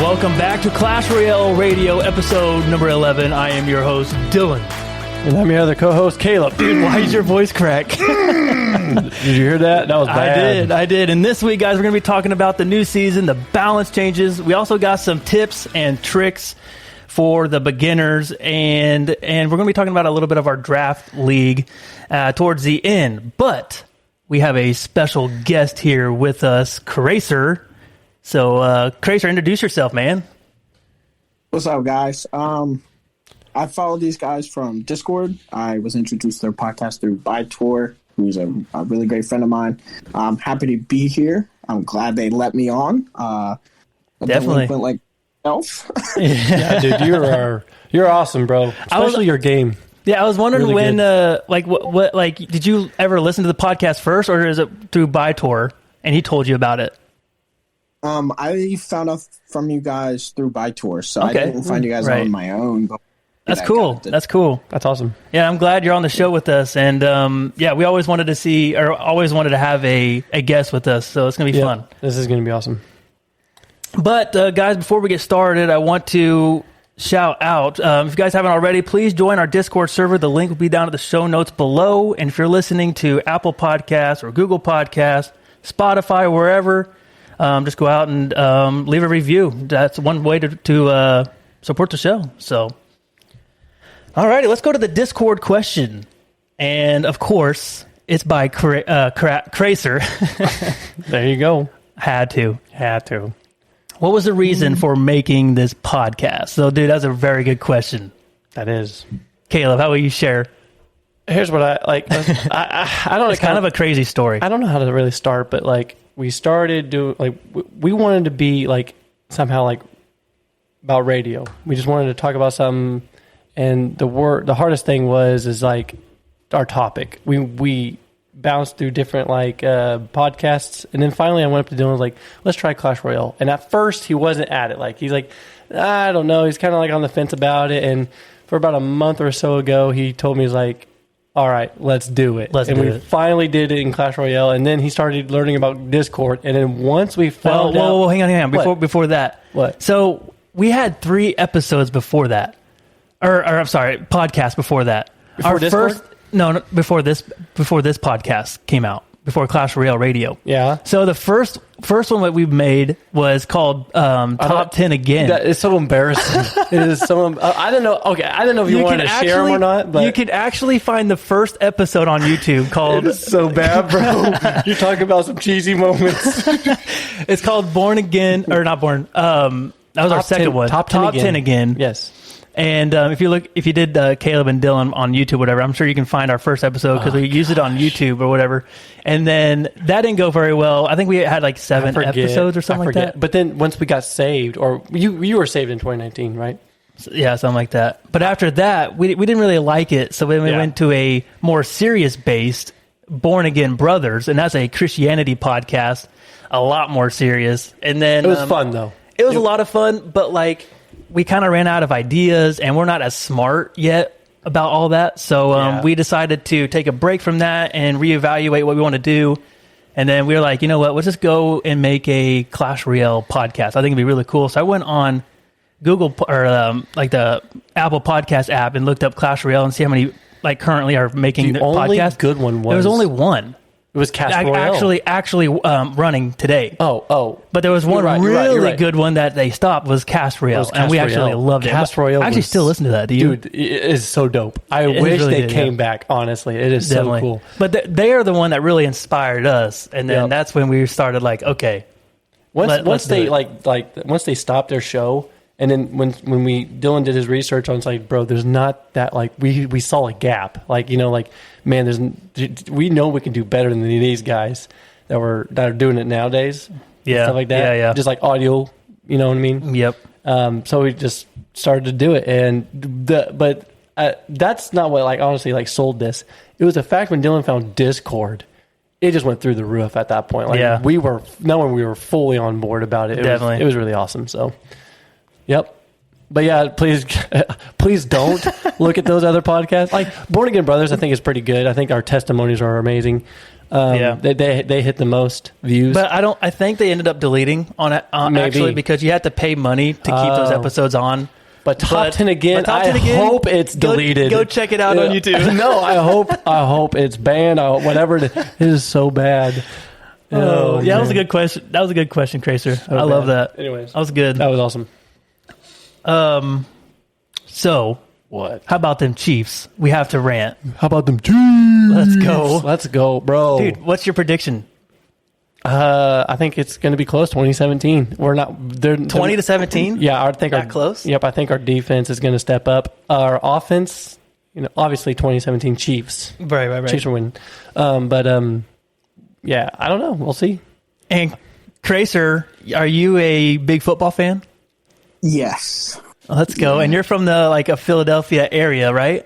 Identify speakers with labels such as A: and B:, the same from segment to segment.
A: welcome back to Clash Royale Radio, episode number 11. I am your host, Dylan.
B: And I'm your other co-host, Caleb.
A: Dude, why is your voice crack?
B: Did you hear that? That was bad.
A: I did. And this week, guys, we're going to be talking about the new season, the balance changes. We also got some tips and tricks for the beginners, and we're going to be talking about a little bit of our draft league towards the end. But we have a special guest here with us, Kracer. So, Kracer, introduce yourself, man.
C: What's up, guys? I follow these guys from Discord. I was introduced to their podcast through Bytor, who's a really great friend of mine. I'm happy to be here. I'm glad they let me on.
A: Definitely.
C: Went like elf.
B: Yeah, dude, you're awesome, bro. Especially your game.
A: Yeah, I was wondering
B: really
A: when, what, did you ever listen to the podcast first, or is it through Bytor and he told you about it?
C: I found out from you guys through Bytor, so
A: Okay.
C: I didn't find you guys on my own. But
A: That's cool. That's cool.
B: That's awesome.
A: Yeah, I'm glad you're on the show with us. And we always wanted to have a guest with us, so it's going to be fun.
B: This is going to be awesome.
A: But, guys, before we get started, I want to shout out, if you guys haven't already, please join our Discord server. The link will be down in the show notes below. And if you're listening to Apple Podcasts or Google Podcasts, Spotify, wherever, just go out and leave a review. That's one way to support the show. So, all righty, let's go to the Discord question. And, of course, it's by Kracer.
B: There you go.
A: Had to. What was the reason for making this podcast? So, dude, that's a very good question.
B: That is.
A: Caleb, how will you share?
B: Here's what I like. I don't.
A: It's kind of a crazy story.
B: I don't know how to really start, but like we started doing we wanted to be like somehow like about radio. We just wanted to talk about something, and the hardest thing is like our topic. We bounced through different like podcasts, and then finally I went up to Dylan and was like, let's try Clash Royale. And at first he wasn't at it. Like he's like, I don't know. He's kind of like on the fence about it. And for about a month or so ago, he told me, he's like, all right, let's do it. We finally did it in Clash Royale, and then he started learning about Discord. And then once we found out,
A: hang on. Before that,
B: what?
A: So we had 3 episodes before that, or I'm sorry, podcast before that.
B: Before Discord?
A: Before this podcast came out, before Clash Royale Radio.
B: Yeah.
A: So the first one that we made was called Top 10 Again.
B: That is so embarrassing. It is so. I don't know. Okay, I don't know if you wanted to share them or not. But
A: you can actually find the first episode on YouTube called.
B: It is so bad, bro. You're talking about some cheesy moments.
A: It's called Born Again, or not Born. That was our second one.
B: Top 10 Again. Yes.
A: And if you did Caleb and Dylan on YouTube, whatever, I'm sure you can find our first episode because we used it on YouTube or whatever. And then that didn't go very well. I think we had like 7 episodes or something like that.
B: But then once we got saved, or you were saved in 2019, right?
A: Yeah, something like that. But after that, we didn't really like it. So then we went to a more serious-based Born Again Brothers, and that's a Christianity podcast, a lot more serious. And then
B: it was fun, though.
A: It was a lot of fun, but like we kind of ran out of ideas, and we're not as smart yet about all that. So we decided to take a break from that and reevaluate what we want to do. And then we were like, you know what? Let's just go and make a Clash Royale podcast. I think it'd be really cool. So I went on Google or like the Apple Podcast app and looked up Clash Royale and see how many like currently are making the
B: only
A: podcast.
B: Good one was
A: there was only one.
B: It was Cast Royale.
A: Actually running today.
B: Oh.
A: But there was one really good one that they stopped was Cast Royale, and we actually loved it.
B: Cast Royale.
A: I actually still listen to that. Do you?
B: Dude, it is so dope. I wish they came back, honestly. It is so cool.
A: But they are the one that really inspired us, and then that's when we started like, okay.
B: Once they stopped their show, and then when Dylan did his research on, it's like, bro, there's not that, like, we saw a gap. Like, you know, like, man, we know we can do better than these guys that are doing it nowadays.
A: Yeah.
B: Stuff like that.
A: Yeah.
B: Just like audio, you know what I mean?
A: Yep.
B: So we just started to do it. But that's not what, like, honestly, like, sold this. It was the fact when Dylan found Discord, it just went through the roof at that point. Like, we were fully on board about it. It was really awesome. So, yep. But yeah, please don't look at those other podcasts. Like Born Again Brothers, I think is pretty good. I think our testimonies are amazing. They hit the most views.
A: But I think they ended up deleting on it actually because you had to pay money to keep those episodes on.
B: But top 10 again, I hope it's deleted.
A: Go check it out on YouTube.
B: No, I hope it's banned. Whatever it is so bad.
A: Oh, yeah, that was a good question. That was a good question, Kracer. I love that.
B: Anyways,
A: that was good.
B: That was awesome.
A: So
B: what?
A: How about them Chiefs? We have to rant.
B: How about them Chiefs?
A: Let's
B: go, bro.
A: Dude, what's your prediction?
B: I think it's going to be close. 2017. We're not. They're
A: 20 to 17.
B: Yeah, I think
A: that close.
B: Yep, I think our defense is going to step up. Our offense, obviously 2017 Chiefs.
A: Right.
B: Chiefs are winning. Yeah, I don't know. We'll see.
A: And Kracer, are you a big football fan?
C: Yes.
A: Let's go. Yeah. And you're from a Philadelphia area, right?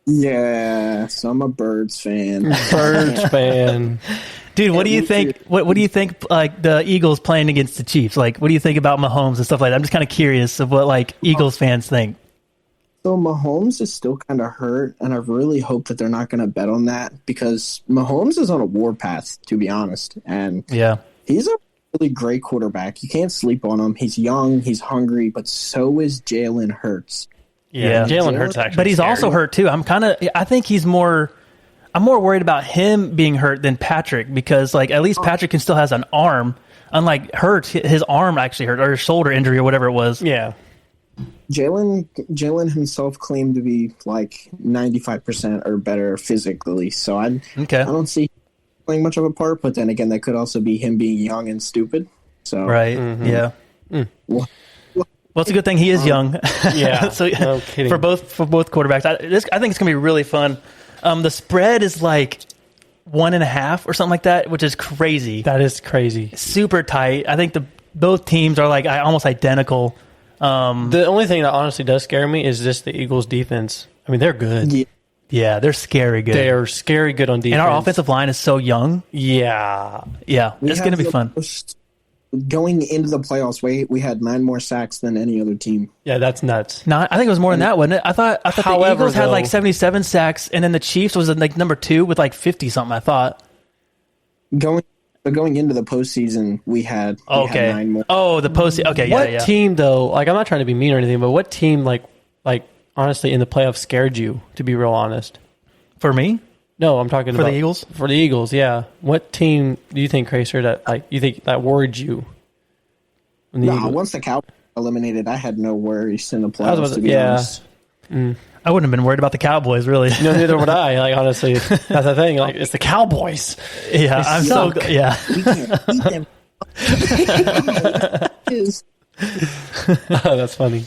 C: Yes, I'm a Birds fan.
A: Dude, what do you think? What do you think? The Eagles playing against the Chiefs. What do you think about Mahomes and stuff like that? I'm just kind of curious of what Eagles fans think.
C: So Mahomes is still kind of hurt, and I really hope that they're not going to bet on that because Mahomes is on a warpath, to be honest. And
A: yeah,
C: he's a really great quarterback. You can't sleep on him. He's young, he's hungry, but so is Jalen Hurts.
A: Yeah,
B: Jalen Hurts actually,
A: but he's
B: scary.
A: Also hurt too. I think he's more. I'm more worried about him being hurt than Patrick because, at least Patrick still has an arm. Unlike Hurts, his arm actually hurt, or his shoulder injury, or whatever it was.
B: Yeah.
C: Jalen himself claimed to be 95% or better physically, so I don't see him playing much of a part. But then again, that could also be him being young and stupid. So
A: right, yeah. Well, it's a good thing he is young.
B: Yeah,
A: so
B: no kidding.
A: for both quarterbacks, I think it's gonna be really fun. The spread is 1.5 or something like that, which is crazy.
B: That is crazy.
A: Super tight. I think both teams are almost identical.
B: The only thing that honestly does scare me is just the Eagles' defense. I mean, they're good.
A: Yeah, they're scary good.
B: They're scary good on defense.
A: And our offensive line is so young.
B: Yeah.
A: It's going to be fun.
C: Going into the playoffs, we had 9 more sacks than any other team.
B: Yeah, that's nuts.
A: No, I think it was more than that, wasn't it? I thought the Eagles had 77 sacks, and then the Chiefs was number 2 with 50 something. I thought
C: going into the postseason, we had 9 more.
A: Oh, the postseason. Okay,
B: What team though? I'm not trying to be mean or anything, but what team honestly in the playoffs scared you? To be real honest,
A: for me.
B: No, I'm talking
A: about
B: the
A: Eagles.
B: For the Eagles, yeah. What team do you think, Kracer, that you think that worried you?
C: Once the Cowboys eliminated, I had no worries in the playoffs. To be honest,
A: I wouldn't have been worried about the Cowboys, really.
B: No, neither would I. Honestly, that's the thing. It's the Cowboys.
A: Yeah,
B: I'm so good.
A: Yeah,
C: we can't beat them.
B: Oh, that's funny.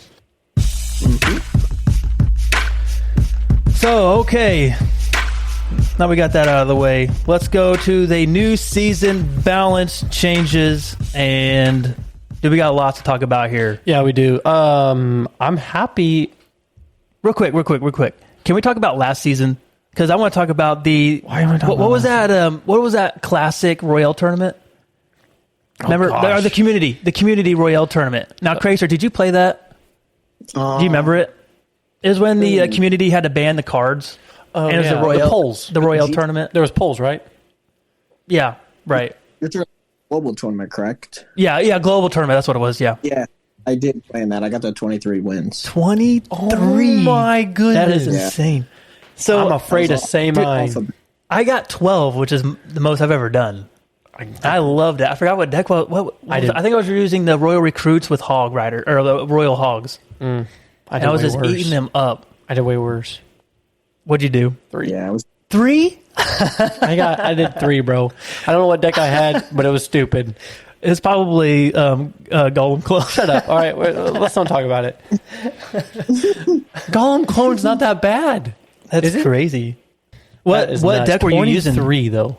A: So okay. Now we got that out of the way. Let's go to the new season balance changes, and we got lots to talk about here.
B: Yeah, we do. I'm happy.
A: Real quick. Can we talk about last season? Because I want to talk about the.
B: Why am I talking
A: what was that? What was that classic Royale tournament? Remember, or the community Royale tournament. Now, Kracer, did you play that? Do you remember it? It was when the community had to ban the cards.
B: Oh,
A: and it was
B: the polls.
A: The Royale tournament.
B: There was polls, right?
A: Yeah, right.
C: You're talking global tournament, correct?
A: Yeah, global tournament. That's what it was. Yeah.
C: Yeah, I did play in that. I got the 23 wins.
A: 23.
B: Oh my goodness,
A: that is insane. So
B: I'm afraid to say mine.
A: I got 12, which is the most I've ever done. I loved it. I forgot what deck was. I think I was using the Royal Recruits with Hog Rider or the Royal Hogs.
B: I
A: was just eating them up.
B: I did way worse.
A: What'd you do?
C: 3. Yeah, it was
A: 3.
B: I did 3, bro. I don't know what deck I had, but it was stupid.
A: It's probably Golem Clone.
B: Shut up. All right, let's not talk about it. Golem Clone's not that bad.
A: That's crazy. What deck were you using?
B: 3 though.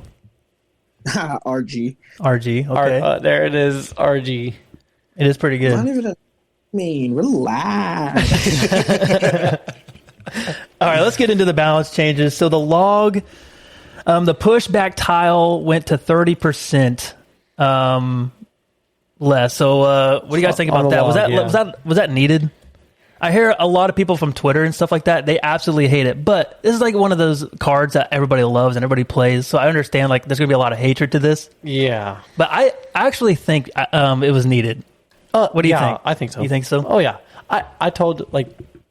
C: RG.
A: Okay.
B: There it is. RG.
A: It is pretty good.
C: Not even relax.
A: All right, let's get into the balance changes. So the log, the pushback tile went to 30% less. So what do you guys think about that? Was that needed? I hear a lot of people from Twitter and stuff like that. They absolutely hate it. But this is like one of those cards that everybody loves and everybody plays. So I understand like there's going to be a lot of hatred to this.
B: Yeah.
A: But I actually think it was needed. What do you think?
B: I think so.
A: You think so?
B: Oh, yeah. I told, like...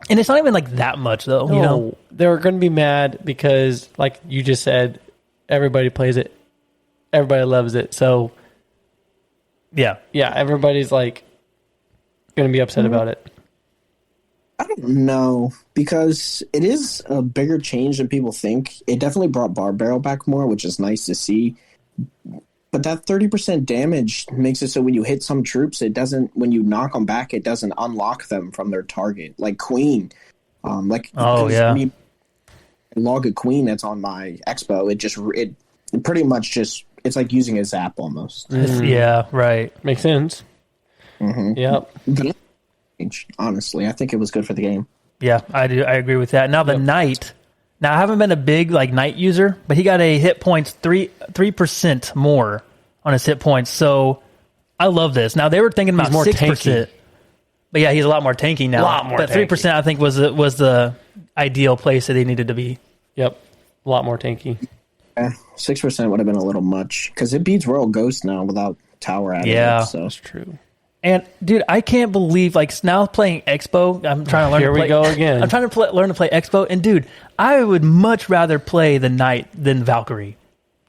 A: And it's not even like that much, though.
B: No,
A: you know?
B: They're going to be mad because, like you just said, everybody plays it. Everybody loves it. So,
A: yeah,
B: everybody's, like, going to be upset about it.
C: I don't know, because it is a bigger change than people think. It definitely brought Bar Barrel back more, which is nice to see. But that 30% damage makes it so when you hit some troops, it doesn't, when you knock them back, it doesn't unlock them from their target. Like Queen. Me, log a Queen that's on my Expo, it pretty much just, it's like using a zap almost.
A: Yeah, right.
B: Makes sense.
C: Mm-hmm.
B: Yep.
C: But honestly, I think it was good for the game.
A: Yeah, I do. I agree with that. Now the Knight. Now I haven't been a big like Knight user, but he got a hit points 3% more on his hit points. So I love this. Now they were thinking about 6%. Tanky. But yeah, he's a lot more tanky now. But 3% I think was the ideal place that he needed to be.
B: Yep. A lot more tanky.
C: 6% would have been a little much because it beats Royal Ghost now without Tower added.
A: Yeah,
C: so
B: that's true.
A: And dude, I can't believe like now playing Expo. I'm trying to learn.
B: Here
A: to play,
B: we go again.
A: I'm trying to learn to play Expo, and dude, I would much rather play the Knight than Valkyrie.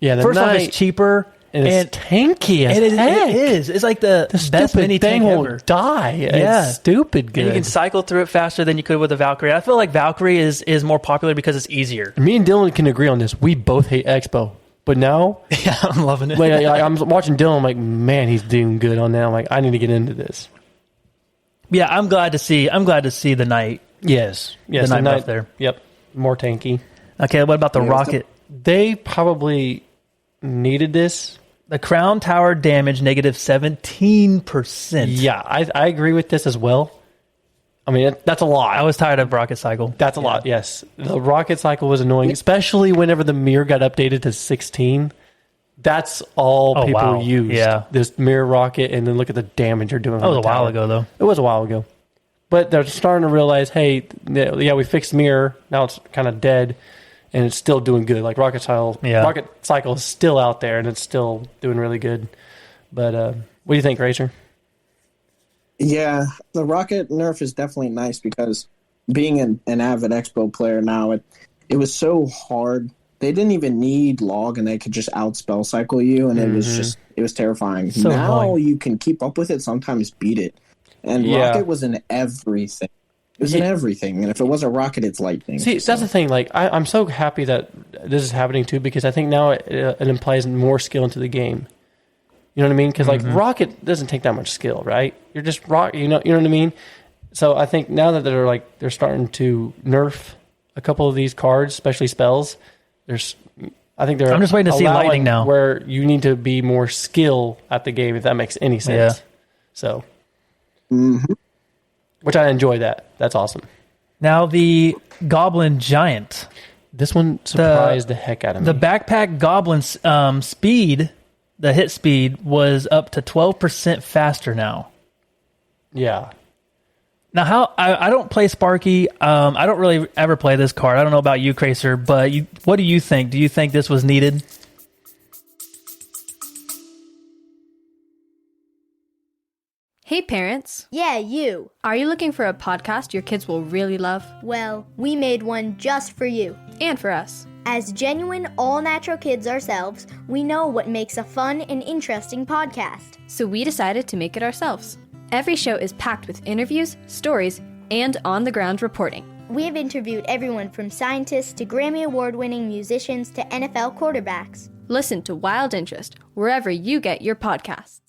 B: Yeah, the
A: first
B: Knight,
A: off, it's cheaper
B: and it's tanky as
A: heck. It is. It's like the best mini tank ever.
B: Die.
A: Yeah,
B: it's stupid good.
A: And you can cycle through it faster than you could with the Valkyrie. I feel like Valkyrie is more popular because it's easier.
B: Me and Dylan can agree on this. We both hate Expo. But now,
A: yeah, I'm loving it.
B: Like, I'm watching Dylan. I'm like, man, he's doing good on that. I'm like, I need to get into this.
A: Yeah, I'm glad to see the Knight.
B: Yes,
A: the Knight up there.
B: Yep, more tanky.
A: Okay, what about the Rocket?
B: They probably needed this.
A: The Crown Tower damage negative 17%.
B: Yeah, I agree with this as well. I mean, that's a lot.
A: I was tired of Rocket Cycle.
B: That's a lot, yes. The Rocket Cycle was annoying, especially whenever the mirror got updated to 16. That's all people used.
A: Yeah.
B: This mirror rocket, and then look at the damage you're doing.
A: That was a while ago, though.
B: It was a while ago. But they're starting to realize, hey, yeah, we fixed mirror. Now it's kind of dead, and it's still doing good. Like Rocket Cycle is still out there, and it's still doing really good. But what do you think, Kracer?
C: Yeah, the Rocket nerf is definitely nice because being an avid Expo player now, it was so hard. They didn't even need log, and they could just outspell cycle you, and it was terrifying.
A: So
C: now
A: annoying.
C: You can keep up with it, sometimes beat it. And Rocket was in everything. It was in everything, and if it wasn't Rocket, it's Lightning.
B: See, that's the thing. Like, I'm so happy that this is happening too, because I think now it implies more skill into the game. You know what I mean? Because like Rocket doesn't take that much skill, right? You're just rock. You know what I mean? So I think now that they're starting to nerf a couple of these cards, especially spells. I'm just waiting to see Lightning now, where you need to be more skill at the game, if that makes any sense.
A: Yeah.
B: So, which I enjoy that. That's awesome.
A: Now the Goblin Giant.
B: This one surprised the heck out of me.
A: The backpack Goblin's speed. The hit speed was up to 12% faster now.
B: Yeah.
A: Now, I don't play Sparky. I don't really ever play this card. I don't know about you, Kracer, but what do you think? Do you think this was needed?
D: Hey, parents.
E: Yeah, you.
D: Are you looking for a podcast your kids will really love?
E: Well, we made one just for you.
D: And for us.
E: As genuine, all-natural kids ourselves, we know what makes a fun and interesting podcast.
D: So we decided to make it ourselves. Every show is packed with interviews, stories, and on-the-ground reporting.
E: We have interviewed everyone from scientists to Grammy Award-winning musicians to NFL quarterbacks.
D: Listen to Wild Interest wherever you get your podcasts.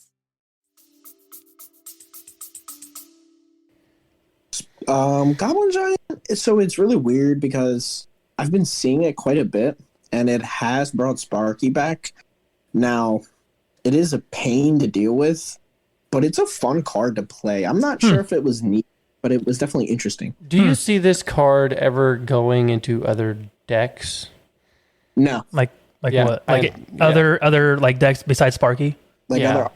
C: Goblin Giant, so it's really weird because I've been seeing it quite a bit, and it has brought Sparky back. Now, it is a pain to deal with, but it's a fun card to play. I'm not sure if it was neat, but it was definitely interesting.
B: Do you see this card ever going into other decks?
C: No.
A: Like what? Like other like decks besides Sparky?
C: Other,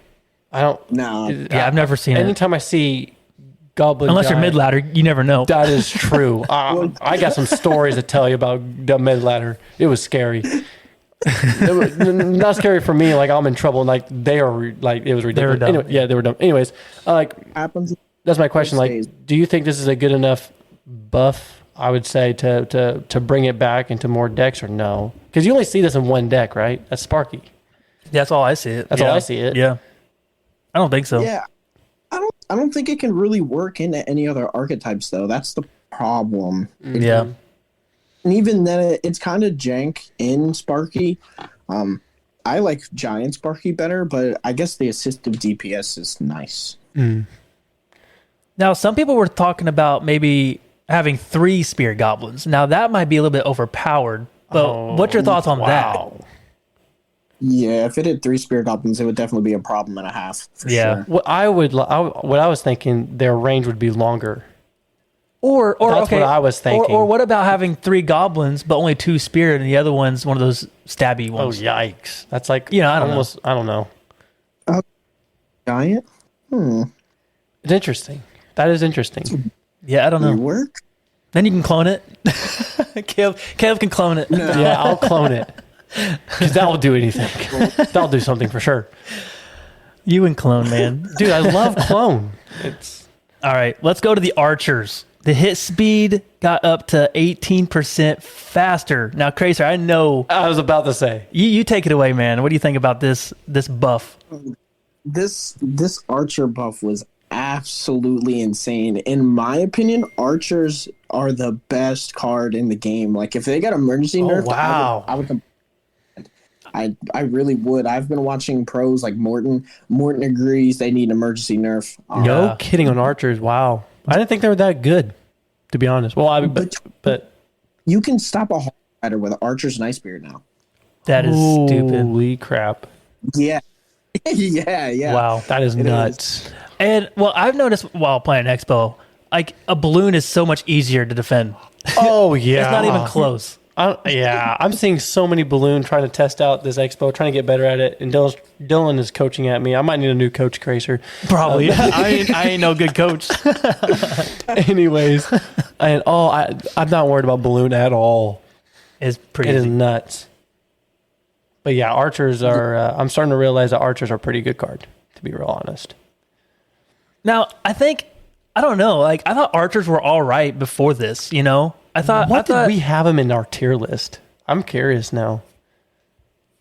B: I don't.
C: no.
A: Yeah, I've never seen it.
B: Anytime I see goblin.
A: Unless you're
B: giant.
A: mid ladder, you never know.
B: That is true. I got some stories to tell you about the mid ladder. It was scary. Not scary for me. Like I'm in trouble. And like they are. Like it was ridiculous.
A: They were dumb.
B: Anyway, yeah, they were dumb. Anyways,
C: Happens.
B: that's my question. Like, do you think this is a good enough buff? I would say to bring it back into more decks or no? Because you only see this in one deck, right? That's Sparky.
A: That's all I see it.
B: That's all I see it.
A: Yeah. I don't think so.
C: Yeah, I don't think it can really work into any other archetypes though. That's the problem.
A: Yeah.
C: And even then, it's kind of jank in Sparky. I like Giant Sparky better, but I guess the assistive DPS is nice.
A: Now, some people were talking about maybe having 3 spear goblins. Now, that might be a little bit overpowered, but what's your thoughts on that?
C: Yeah, if it had 3 spear goblins, it would definitely be a problem and a half. For sure.
B: What I was thinking, their range would be longer.
A: Or
B: That's
A: okay,
B: what I was thinking.
A: Or what about having 3 goblins, but only 2 spear, and the other one's one of those stabby
B: Oh
A: ones?
B: yikes! That's like
A: I don't know.
B: I don't know.
C: Giant?
B: It's interesting. That is interesting.
A: Yeah, I don't
C: Would it
A: know.
C: work?
A: Then you can clone it. Caleb can clone it.
B: Yeah, I'll clone it because that will do anything. That'll do something for sure,
A: You and clone, man.
B: dude. I love clone. It's
A: All right, let's go to the archers. The hit speed got up to 18% faster. Now, Kracer, I know
B: I was about to say.
A: you take it away, man. What do you think about this buff?
C: This archer buff was absolutely insane. In my opinion, archers are the best card in the game. Like if they got emergency nerf,
B: wow.
C: I really would. I've been watching pros like Morton. Morton agrees they need emergency nerf.
B: No kidding on archers. Wow, I didn't think they were that good, to be honest. Well, but
C: You can stop a hard rider with Archer's Nice Beard now.
A: That is stupid.
B: Holy crap!
C: Yeah. yeah.
A: Wow.
B: That is nuts.
A: And, well, I've noticed while playing Expo, like, a balloon is so much easier to defend.
B: Oh yeah,
A: It's not even close.
B: I'm seeing so many balloon trying to test out this expo, trying to get better at it. And Dylan is coaching at me. I might need a new coach, Kracer.
A: Probably. I ain't no good coach.
B: Anyways, I'm not worried about balloon at all.
A: It's pretty
B: It is
A: easy.
B: nuts. But yeah, archers are. I'm starting to realize that archers are a pretty good card. To be real honest.
A: Now, I don't know. Like, I thought archers were all right before this, you know? I thought
B: Did we have them in our tier list? I'm curious now.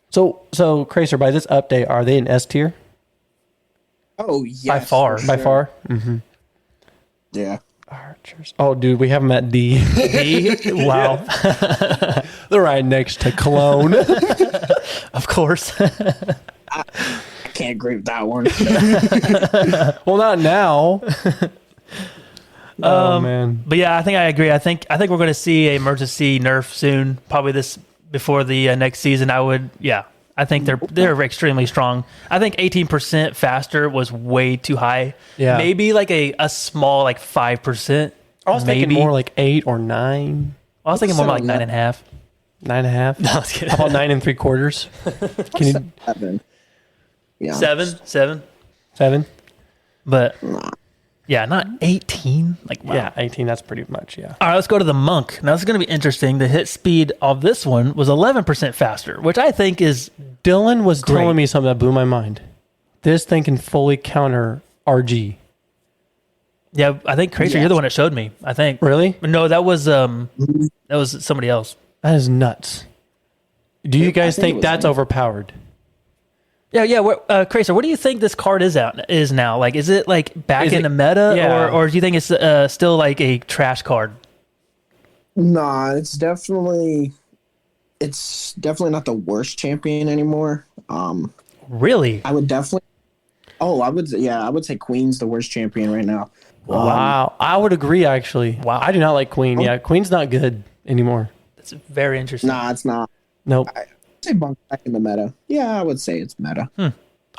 B: So Kracer, by this update, are they in S tier?
C: Oh, yes.
A: By far.
C: for
B: By
C: sure.
B: far? Mm-hmm.
C: Yeah.
B: Archers. Oh, dude, we have them at D.
A: Wow.
B: They're right next to Clone.
A: Of course.
C: I can't agree with that one.
B: Well, not now. Oh, man.
A: But yeah, I think I agree. I think we're going to see a emergency nerf soon. Probably this before the next season. I think they're extremely strong. I think 18% faster was way too high.
B: Yeah.
A: Maybe like a small like 5%.
B: I was thinking more like 8 or 9.
A: I was thinking more like 9.5.
B: 9.5.
A: No, I was kidding.
B: How about 9 3/4? Can you
C: 7. Yeah.
A: 7.
B: 7?
A: But yeah, not 18. Like wow.
B: Yeah, 18. That's pretty much, yeah.
A: All right, let's go to the monk. Now this is going to be interesting. The hit speed of this one was 11% faster, which I think is
B: Dylan was
A: Great.
B: telling me something that blew my mind. This thing can fully counter RG.
A: yeah. I think Kracer,
C: Yeah.
A: you're the one that showed me. I think.
B: Really?
A: No, that was somebody else.
B: That is nuts. Do you guys
C: I think it
B: think
C: was
B: that's
C: him.
B: overpowered?
A: Yeah. Kracer, what do you think this card is now? Like, is it like back
B: Is
A: in
B: it-
A: the meta,
B: yeah.
A: or do you think it's still like a trash card?
C: Nah, it's definitely not the worst champion anymore.
A: Really?
C: I would say Queen's the worst champion right now.
B: Wow. I would agree, actually.
A: Wow.
B: I do not like Queen. Yeah, Queen's not good anymore.
A: That's very interesting.
C: Nah, it's not.
B: Nope.
C: I'd say bunk back in the meta. Yeah, I would say it's meta.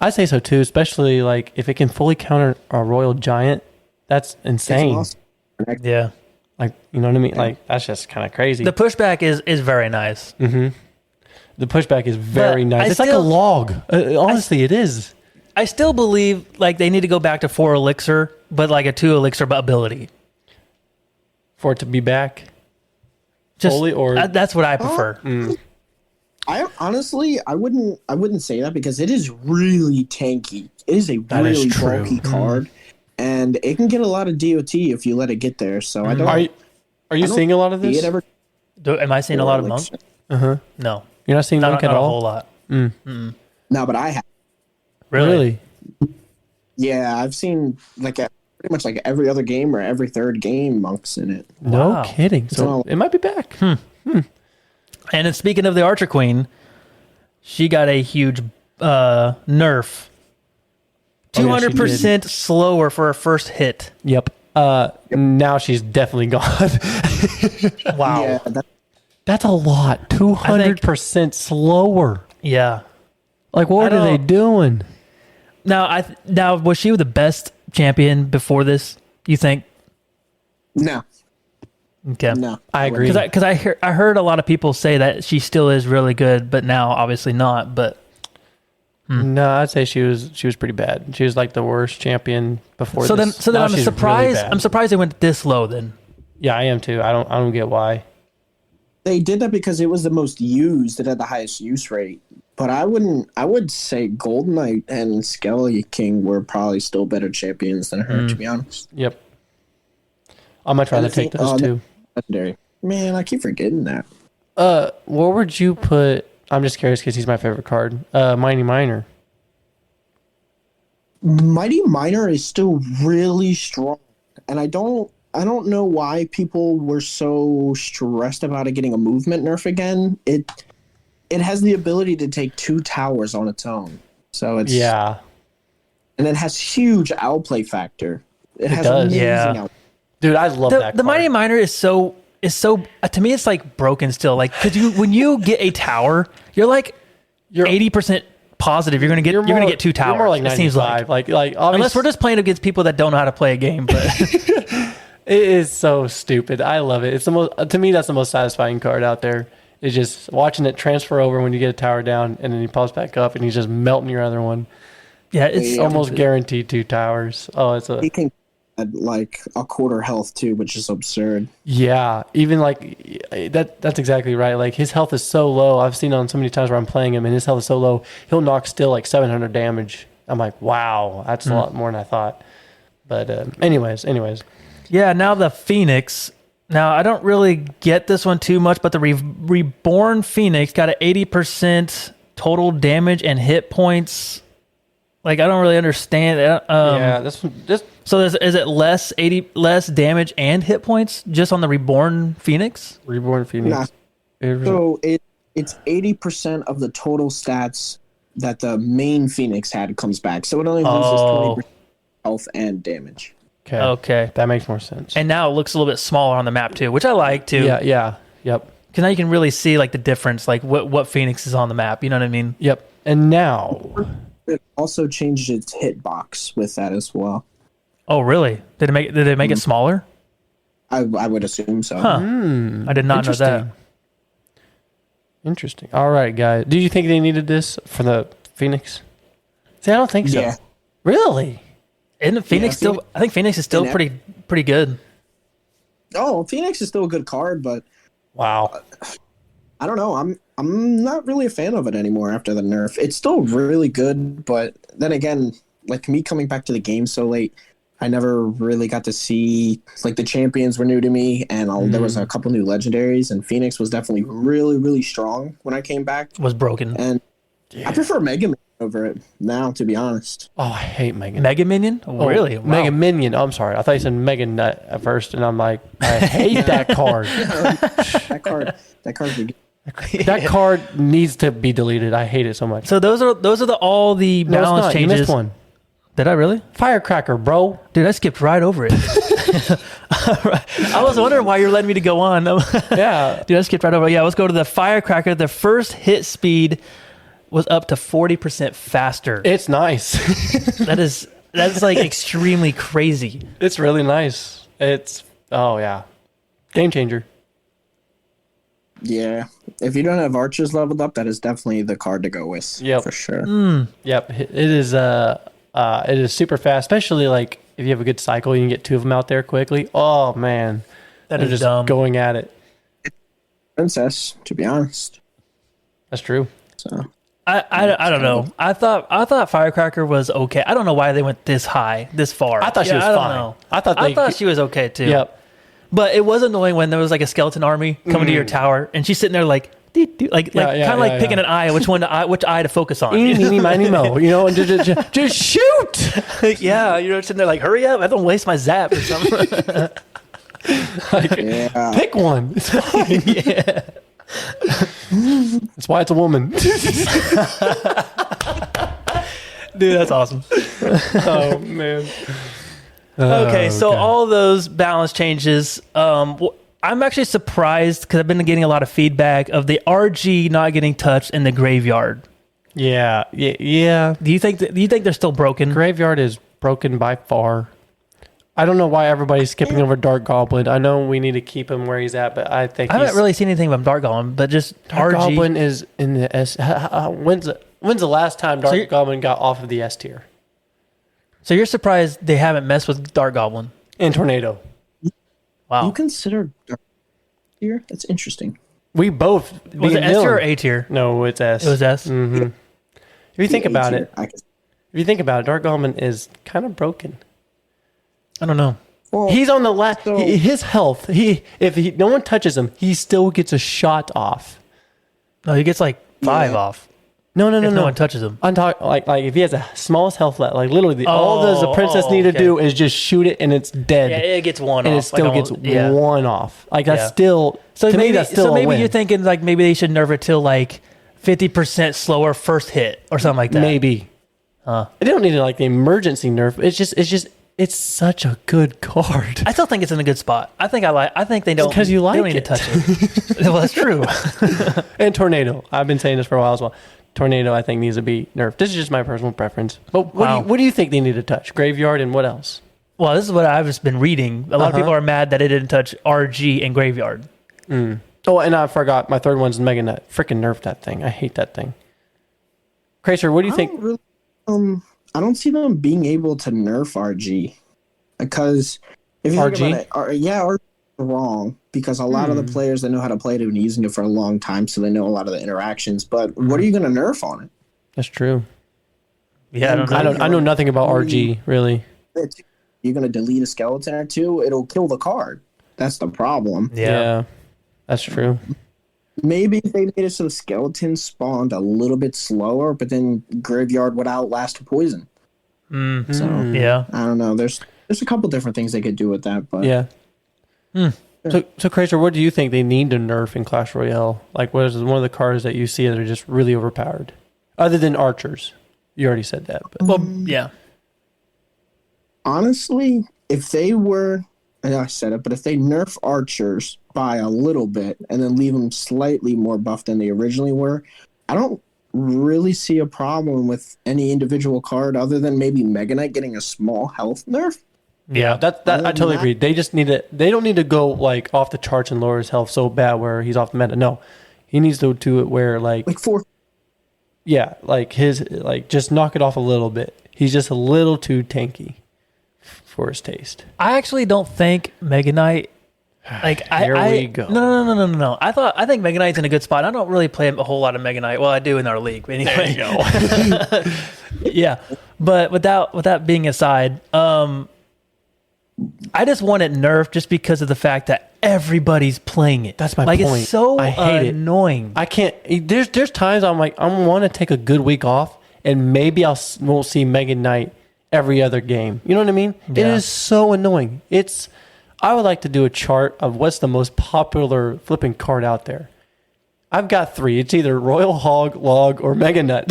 B: I say so too, especially like if it can fully counter a Royal Giant. That's
C: It's
B: insane.
C: awesome.
A: Yeah.
B: Like, you know what I mean? Like, that's just kind of crazy.
A: The pushback is very nice.
B: The pushback is very
A: But
B: nice.
A: I
B: It's like a
A: still-
B: log. Honestly, it is.
A: I still believe like they need to go back to 4 elixir but like a 2 elixir ability.
B: For it to be back?
A: Just
B: Fully, or
A: that's what I prefer.
C: I honestly, I wouldn't say that because it is really tanky. It is a
A: That is
C: really
A: true.
C: bulky card, and it can get a lot of DOT if you let it get there. So I don't.
B: Are you seeing a lot of
C: see
B: this?
C: it ever.
A: Am I seeing a lot of monk? No,
B: You're not seeing
A: not,
B: monk
A: not
B: at
A: a
B: all?
A: whole lot.
C: No, but I have.
A: Really?
C: Yeah, I've seen like pretty much like every other game or every third game, monks in it.
B: No
A: Wow.
B: kidding. So
C: all-
B: it might be back.
A: And then speaking of the Archer Queen, she got a huge nerf.
B: Oh, yeah, she
A: 200% slower for her first hit.
B: Yep. Now she's definitely gone.
A: Wow.
C: Yeah,
B: That's a lot. 200% slower.
A: Yeah.
B: Like, what
A: I
B: are they
A: don't-
B: doing?
A: Now was she the best champion before this? You think?
C: no,
A: Okay.
C: no.
B: I agree.
A: Because I heard a lot of people say that she still is really good, but now obviously not. But
B: No, I'd say she was pretty bad. She was like the worst champion before
A: so
B: this.
A: then
B: Now
A: I'm
B: she's
A: surprised.
B: really bad.
A: I'm surprised they went this low. Then
B: Yeah, I am too. I don't get why.
C: They did that because it was the most used. It had the highest use rate. But I would say Golden Knight and Skelly King were probably still better champions than her, to be honest.
B: Yep. I'd much rather take those two.
C: Legendary. Man, I keep forgetting that.
B: Where would you put? I'm just curious because he's my favorite card. Mighty Miner.
C: Mighty Miner is still really strong. And I don't know why people were so stressed about it getting a movement nerf again. It has the ability to take 2 towers on its own. So it's
B: Yeah,
C: and it has huge outplay factor. It has
B: does.
C: amazing
A: Yeah.
C: out-
B: dude, I love that.
A: the
B: card.
A: Mighty Miner is so to me it's like broken still. Like because when you get a tower, you're like 80% positive you're gonna get 2 towers.
B: You're more like
A: it seems
B: 95.
A: like
B: Like
A: unless we're just playing against people that don't know how to play a game. But
B: It is so stupid. I love it. It's the most to me. That's the most satisfying card out there. It's just watching it transfer over when you get a tower down, and then he pops back up, and he's just melting your other one.
A: yeah, it's
C: Yeah.
B: Almost guaranteed 2 towers. Oh, it's a
C: He can add like a quarter health too, which is absurd.
B: yeah. Even like that. That's exactly right. Like his health is so low. I've seen on so many times where I'm playing him, and his health is so low. He'll knock still like 700 damage. I'm like, wow, that's a lot more than I thought. But anyways.
A: Yeah, now the Phoenix. Now, I don't really get this one too much, but the Reborn Phoenix got an 80% total damage and hit points. Like, I don't really understand that.
B: Yeah, this
A: So is it less damage and hit points just on the Reborn Phoenix?
B: Reborn Phoenix.
C: So it's 80% of the total stats that the main Phoenix had comes back. So it only loses 20% health and damage.
A: Okay.
B: That makes more sense.
A: And now it looks a little bit smaller on the map too, which I like too.
B: Yeah, yep.
A: Because now you can really see like the difference, like what Phoenix is on the map. You know what I mean?
B: Yep. And now,
C: It also changed its hitbox with that as well.
A: Oh, really? Did they make it smaller?
C: I would assume so.
A: Huh. I did not know that.
B: Interesting. All right, guys. Do you think they needed this for the Phoenix? See, I don't think so.
C: Yeah.
B: Really?
A: Isn't Phoenix still? I think Phoenix is still
C: Yeah.
A: pretty good.
C: Oh, Phoenix is still a good card, but
B: Wow.
C: I don't know. I'm not really a fan of it anymore after the nerf. It's still really good, but then again, like me coming back to the game so late, I never really got to see like the champions were new to me, and there was a couple new legendaries, and Phoenix was definitely really really strong when I came back.
A: Was broken.
C: And I prefer Mega Man over it now, to be honest.
B: Oh, I hate Megan.
A: Mega Minion? Oh, really? Wow.
B: Mega Minion. Oh, I'm sorry. I thought you said Mega Nut at first, and I'm like, I hate that card.
C: That card's good.
B: That card needs to be deleted. I hate it so much.
A: So those are all the
B: No, it's
A: balance
B: not. You
A: changes.
B: missed one.
A: Did I really?
B: Firecracker, bro.
A: Dude, I skipped right over it. I was wondering why you're letting me to go on.
B: Yeah.
A: Dude, I skipped right over it. Yeah, let's go to the Firecracker. The first hit speed was up to 40% faster.
B: It's nice.
A: That's like extremely crazy.
B: It's really nice. Oh, yeah. Game changer.
C: Yeah, if you don't have archers leveled up, that is definitely the card to go with.
B: Yep.
C: For sure.
B: Yep. It is super fast, especially like if you have a good cycle, you can get 2 of them out there quickly. Oh man,
A: That
B: they're
A: is
B: just
A: dumb.
B: going at it.
C: Princess, to be honest.
B: That's true.
C: So
A: I don't know. I thought Firecracker was okay. I don't know why they went this high, this far.
B: I thought she was
A: I don't
B: fine.
A: know.
B: I thought
A: she was okay too.
B: Yep.
A: But it was annoying when there was like a skeleton army coming to your tower, and she's sitting there like, kind of like picking an eye, which eye to focus on.
B: Eeny, meeny, miny, mo. You know, and just shoot.
A: Yeah, you're sitting there like, hurry up! I don't waste my zap or something.
C: yeah.
B: Pick one. It's fine.
A: Yeah.
B: That's why it's a woman.
A: Dude, that's awesome.
B: Oh man.
A: Okay, so
B: okay.
A: all those balance changes. I'm actually surprised because I've been getting a lot of feedback of the RG not getting touched in the graveyard.
B: Yeah.
A: Do you think they're still broken?
B: Graveyard is broken by far. I don't know why everybody's skipping over Dark Goblin. I know we need to keep him where he's at, but I think
A: I haven't really seen anything about Dark Goblin, but just
B: Dark
A: RG.
B: Goblin is in the S. When's the last time Dark
A: you're-
B: Goblin got off of the S tier?
A: So you're surprised they haven't messed with Dark Goblin?
B: And Tornado.
A: Wow.
C: You consider Dark here? That's interesting.
B: We both
A: Was it S tier or A tier?
B: No, it's S.
A: It was S.
B: Mm-hmm. If you think about it,
C: I can-
B: Dark Goblin is kind of broken.
A: I don't know.
C: Well,
B: He's on the last.
C: so-
B: His health. If no one touches him, he still gets a shot off.
A: No, he gets like 5
C: Yeah.
A: off.
B: No.
A: If no one touches him.
B: I'm talking like if he has the smallest health left, like literally all the princess need to
A: okay.
B: do is just shoot it and it's dead.
A: Yeah, it gets 1
B: and
A: off.
B: it still gets
A: yeah.
B: 1 off. Like that's
A: Yeah.
B: still
A: So
B: to
A: maybe,
B: me that's still
A: so
B: a
A: maybe
B: win.
A: you're thinking like maybe they should nerf it till like 50% slower first hit or something like that.
B: Maybe. They don't need like the emergency nerf. It's such a good card.
A: I still think it's in a good spot. I think they don't.
B: 'cause you
A: they don't
B: like
A: need
B: it.
A: to touch it. Well, that's true.
B: And Tornado. I've been saying this for a while as well. Tornado, I think, needs to be nerfed. This is just my personal preference. But
A: Wow.
B: what do you think they need to touch? Graveyard and what else?
A: Well, this is what I've just been reading. A lot of people are mad that it didn't touch RG and Graveyard.
B: Oh, and I forgot. My third one's Mega Nut. Freaking nerf that thing. I hate that thing. Kracer, what do you
C: I
B: think?
C: don't really, I don't see them being able to nerf RG because if you
B: RG?
C: think about it, RG is wrong because a lot of the players that know how to play it have been using it for a long time, so they know a lot of the interactions. But what are you going to nerf on it?
B: That's true.
A: Yeah, I don't know.
B: I know nothing about RG, really.
C: You're going to delete a skeleton or two, it'll kill the card. That's the problem.
A: Yeah.
B: That's true.
C: Maybe if they made it so the skeleton spawned a little bit slower, but then Graveyard would outlast poison. So
A: Yeah.
C: I don't know. There's a couple different things they could do with that, but
B: Yeah. So Kracer, what do you think they need to nerf in Clash Royale? Like, what is one of the cards that you see that are just really overpowered? Other than archers. You already said that. But.
A: Well, yeah.
C: honestly, if they were, I know I said it, but if they nerf archers by a little bit and then leave them slightly more buffed than they originally were, I don't really see a problem with any individual card other than maybe Mega Knight getting a small health nerf.
A: Yeah.
B: That I totally agree. They just need to. They don't need to go like off the charts and lower his health so bad where he's off the meta. No, he needs to do it where like
C: Like 4.
B: yeah, like his like just knock it off a little bit. He's just a little too tanky for his taste.
A: I actually don't think Mega Knight. Like
B: Here
A: I
B: we go.
A: No. I think Mega Knight's in a good spot. I don't really play a whole lot of Mega Knight. Well, I do in our league, but anyway.
B: There you go.
A: Yeah, but with that being aside, I just want it nerfed just because of the fact that everybody's playing it.
B: That's my
A: like,
B: point.
A: It's so
B: I hate it.
A: annoying.
B: I can't. There's times I'm like I want to take a good week off and maybe won't see Mega Knight every other game. You know what I mean? It
A: Yeah.
B: is so annoying. I would like to do a chart of what's the most popular flipping card out there. I've got 3. It's either Royal Hog, Log, or Mega Nut.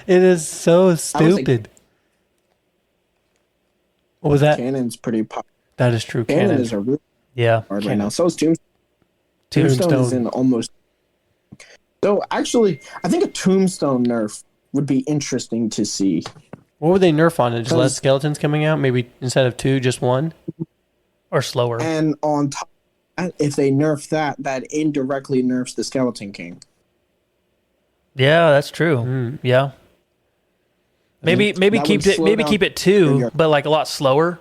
B: It is so stupid. What was that?
C: Cannon's pretty popular.
B: That is true.
C: Cannon
B: Cannon.
C: is a really
A: Yeah.
C: hard right now. So is Tombstone.
B: Tombstone.
C: Tombstone is in almost. So actually, I think a Tombstone nerf would be interesting to see.
B: What would they nerf on it? Just less
C: Because-
B: skeletons coming out? Maybe instead of 2, just 1?
A: Or slower.
C: And on top, if they nerf that indirectly nerfs the Skeleton King.
A: Yeah, that's true. Yeah. Maybe
C: That would
A: keep
C: slow down
A: it
C: your
A: 2,
C: yard.
A: but like a lot slower.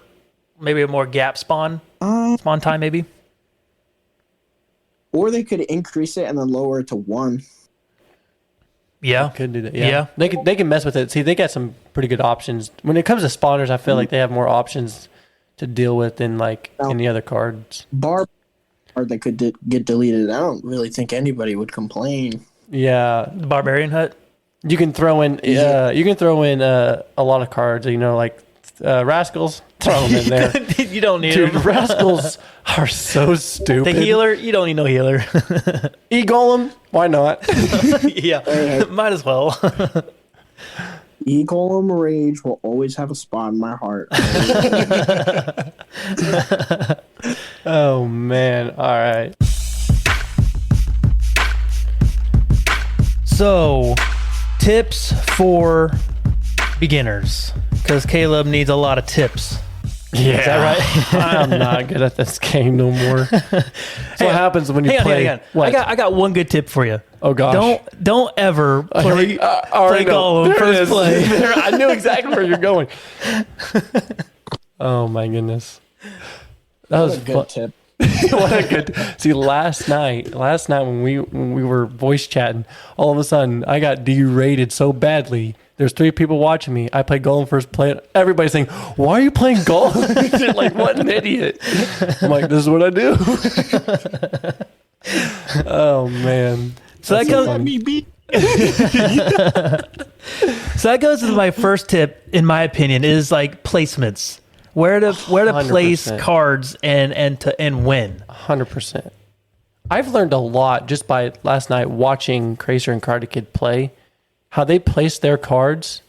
A: Maybe a more gap spawn time, maybe.
C: Or they could increase it and then lower it to 1.
A: Yeah,
B: Could do that.
A: Yeah.
B: Yeah. They can mess with it. See, they got some pretty good options. When it comes to spawners, I feel like they have more options to deal with than like any other cards.
C: Barb card that could get deleted. I don't really think anybody would complain.
B: Yeah.
A: the Barbarian Hut.
B: You can throw in a lot of cards, like Rascals, throw them in there.
A: You don't need
B: Dude,
A: them.
B: Rascals are so stupid.
A: The healer, you don't need no healer.
B: E-Golem, why not?
A: Yeah, might as well.
C: Golem Rage will always have a spot in my heart.
B: Oh, man. All right.
A: So, tips for beginners, because Caleb needs a lot of tips.
B: Yeah.
A: Is that right?
B: I'm not good at this game no more. That's what happens when you
A: Hang on,
B: play.
A: hang on.
B: What?
A: I got one good tip for you.
B: Oh, gosh.
A: Don't ever play
B: play
A: Golem first play.
B: I knew exactly where you're going. Oh, my goodness. That was
C: What a good
B: fun.
C: tip.
B: What a good. See, last night when we were voice chatting, all of a sudden I got derated so badly. There's 3 people watching me. I played Golem first play. Everybody's saying, "Why are you playing Golem?" Like, what an idiot! I'm like, this is what I do. Oh man!
A: So that goes. So that goes to my first tip, in my opinion, is like placements. Where to place
B: 100%.
A: cards and when.
B: 100%. I've learned a lot just by last night watching Kracer and Karate Kid play. How they place their cards,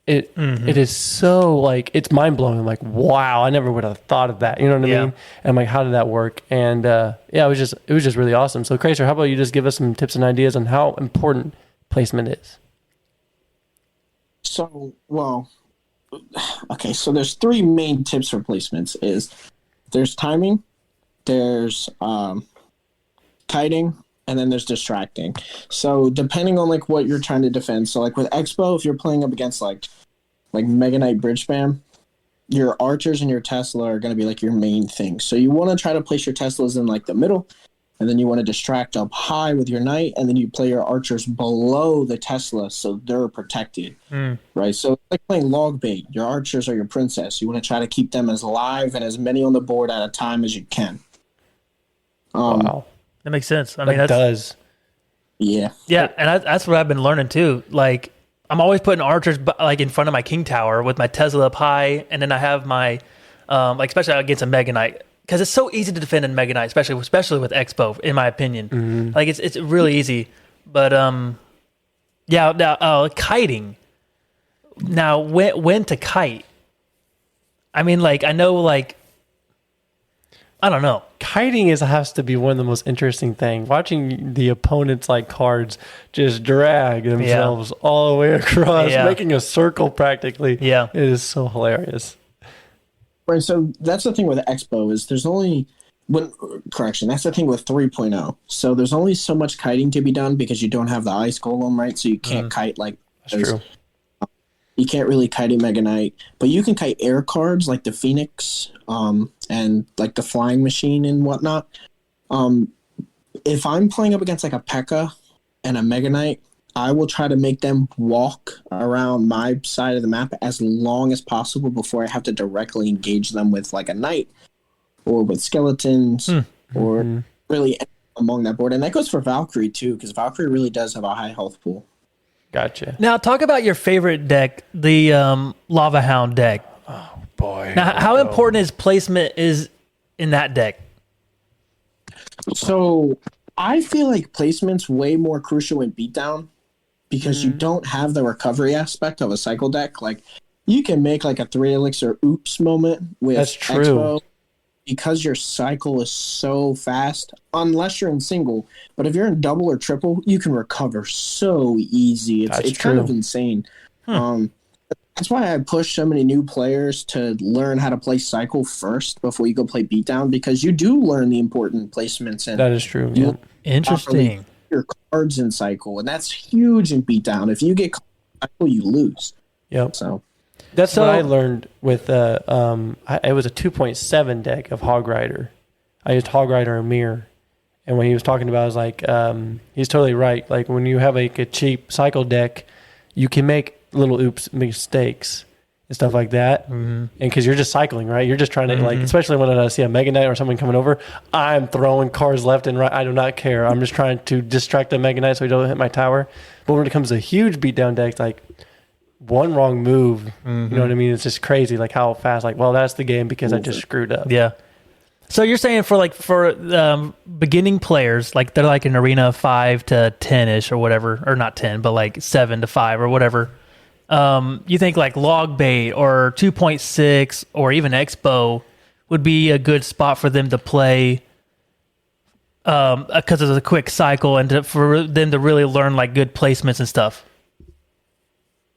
B: it is so like it's mind blowing. Like, wow, I never would have thought of that. You know what I mean? And I'm like, how did that work? And it was just really awesome. So Kracer, how about you just give us some tips and ideas on how important placement is?
C: So, okay, so there's 3 main tips for placements. There's timing, there's kiting, and then there's distracting. So depending on like what you're trying to defend. So like with Expo, if you're playing up against like Mega Knight Bridge Spam, your archers and your Tesla are going to be like your main thing. So you want to try to place your Teslas in like the middle, and then you want to distract up high with your Knight, and then you play your archers below the Tesla so they're protected. Right? So it's like playing log bait. Your archers are your princess. You want to try to keep them as live and as many on the board at a time as you can.
B: Wow.
A: That makes sense. I mean,
B: That
A: that's
B: does.
C: Yeah.
A: yeah, and that's what I've been learning too. Like, I'm always putting archers like in front of my king tower with my Tesla up high, and then I have my like especially against a Mega Knight, because it's so easy to defend in Mega Knight, especially with Expo, in my opinion. Like it's really easy. But yeah, now kiting. Now when to kite? I mean, like I know, like I don't know.
B: Kiting has to be one of the most interesting things. Watching the opponents like cards just drag themselves all the way across, making a circle practically.
A: Yeah.
B: It is so hilarious.
C: Right, so that's the thing with Expo is there's only that's the thing with 3.0. So there's only so much kiting to be done because you don't have the ice golem, right? So you can't kite like
B: That's true.
C: You can't really kite a Mega Knight, but you can kite air cards like the Phoenix, and like the Flying Machine and whatnot. If I'm playing up against like a P.E.K.K.A. and a Mega Knight, I will try to make them walk around my side of the map as long as possible before I have to directly engage them with like a Knight or with skeletons or really among that board. And that goes for Valkyrie too, because Valkyrie really does have a high health pool.
B: Gotcha.
A: Now talk about your favorite deck, the Lava Hound deck.
B: Boy.
A: Now, how important is placement is in that deck?
C: So I feel like placement's way more crucial in beatdown because you don't have the recovery aspect of a cycle deck. Like you can make like a 3 elixir oops moment with
B: That's true.
C: Expo because your cycle is so fast, unless you're in single. But if you're in double or triple, you can recover so easy. It's kind of insane. That's why I push so many new players to learn how to play cycle first before you go play beatdown, because you do learn the important placements and
B: That is true.
C: you
B: Yeah.
A: Interesting.
C: your cards in cycle, and that's huge in beatdown. If you get cycle, you lose.
B: Yep.
C: So
B: That's what I learned with it was a 2.7 deck of Hog Rider. I used Hog Rider and Mirror. And when he was talking about it, I was like, he's totally right. Like when you have like a cheap cycle deck, you can make little mistakes and stuff like that. Mm-hmm. And because you're just cycling, right? You're just trying to like, especially when I see a Mega Knight or someone coming over, I'm throwing cards left and right. I do not care. I'm just trying to distract the Mega Knight so he don't hit my tower. But when it comes to huge beatdown decks, like one wrong move, you know what I mean? It's just crazy, like how fast. Like, well, that's the game because I just screwed up.
A: Yeah. So you're saying for beginning players, like they're like an arena of 5 to 10-ish or whatever, or not 10, but like 7 to 5 or whatever. You think like Log Bait or 2.6 or even Expo would be a good spot for them to play because of the quick cycle and for them to really learn like good placements and stuff?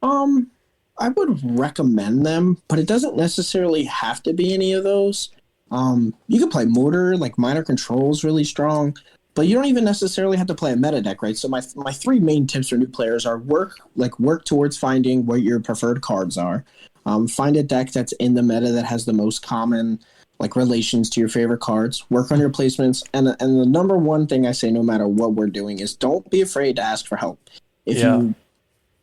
C: I would recommend them, but it doesn't necessarily have to be any of those. You can play Mortar, like Minor Control's really strong, but you don't even necessarily have to play a meta deck, right? So my 3 main tips for new players are work towards finding what your preferred cards are. Find a deck that's in the meta that has the most common like relations to your favorite cards. Work on your placements, and the number one thing I say, no matter what we're doing, is don't be afraid to ask for help. If you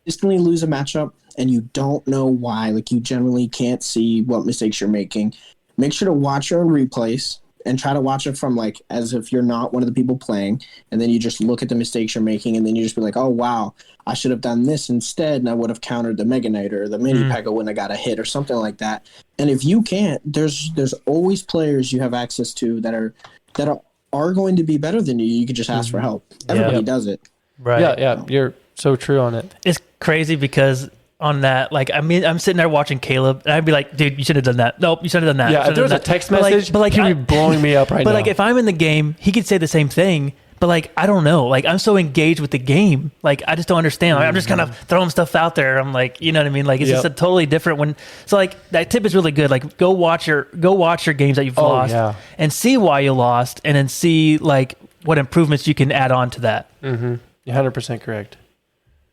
C: instantly lose a matchup and you don't know why, like you generally can't see what mistakes you're making, make sure to watch your own replays and try to watch it from like as if you're not one of the people playing, and then you just look at the mistakes you're making, and then you just be like, oh wow, I should have done this instead, and I would have countered the Mega Knight or the Mini Pega when I got a hit or something like that. And if you can't, there's always players you have access to that are going to be better than you. You could just ask for help. Everybody does it.
A: Right.
B: Yeah. You're so true on it.
A: It's crazy because on that, like, I mean, I'm sitting there watching Caleb, and I'd be like, dude, you should have done that. Nope, you should have done that.
B: Yeah, if there was a text message, but he'd be blowing me up right now.
A: But, like, if I'm in the game, he could say the same thing, but, like, I don't know. Like, I'm so engaged with the game. Like, I just don't understand. Like, I'm just kind of throwing stuff out there. I'm like, you know what I mean? Like, it's just a totally different one. So, like, that tip is really good. Like, go watch your games that you've lost and see why you lost, and then see, like, what improvements you can add on to that.
B: Mm-hmm. You're 100% correct.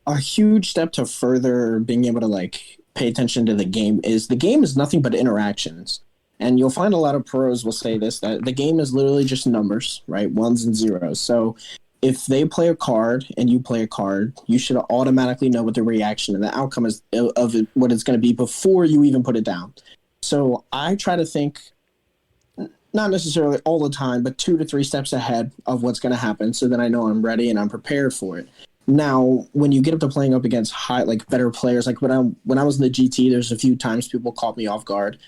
C: A huge step to further being able to like pay attention to the game is nothing but interactions. And you'll find a lot of pros will say this, that the game is literally just numbers, right? 1s and 0s. So if they play a card and you play a card, you should automatically know what the reaction and the outcome is of it, what it's going to be before you even put it down. So I try to think, not necessarily all the time, but 2 to 3 steps ahead of what's going to happen, so that I know I'm ready and I'm prepared for it. Now, when you get up to playing up against better players, like when I was in the GT, there's a few times people caught me off guard,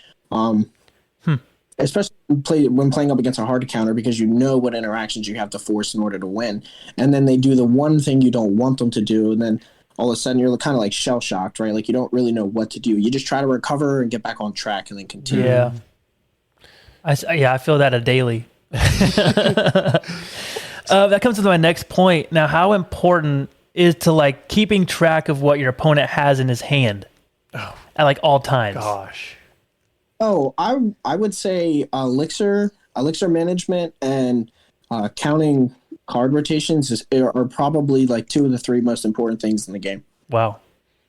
C: especially when playing up against a hard counter, because you know what interactions you have to force in order to win, and then they do the one thing you don't want them to do, and then all of a sudden you're kind of like shell shocked, right? Like you don't really know what to do. You just try to recover and get back on track, and then continue.
A: Yeah, I feel that a daily. That comes to my next point. Now, how important is to like keeping track of what your opponent has in his hand at like all times?
B: Gosh.
C: Oh, I would say elixir management and counting card rotations are probably like 2 of the 3 most important things in the game.
A: Wow.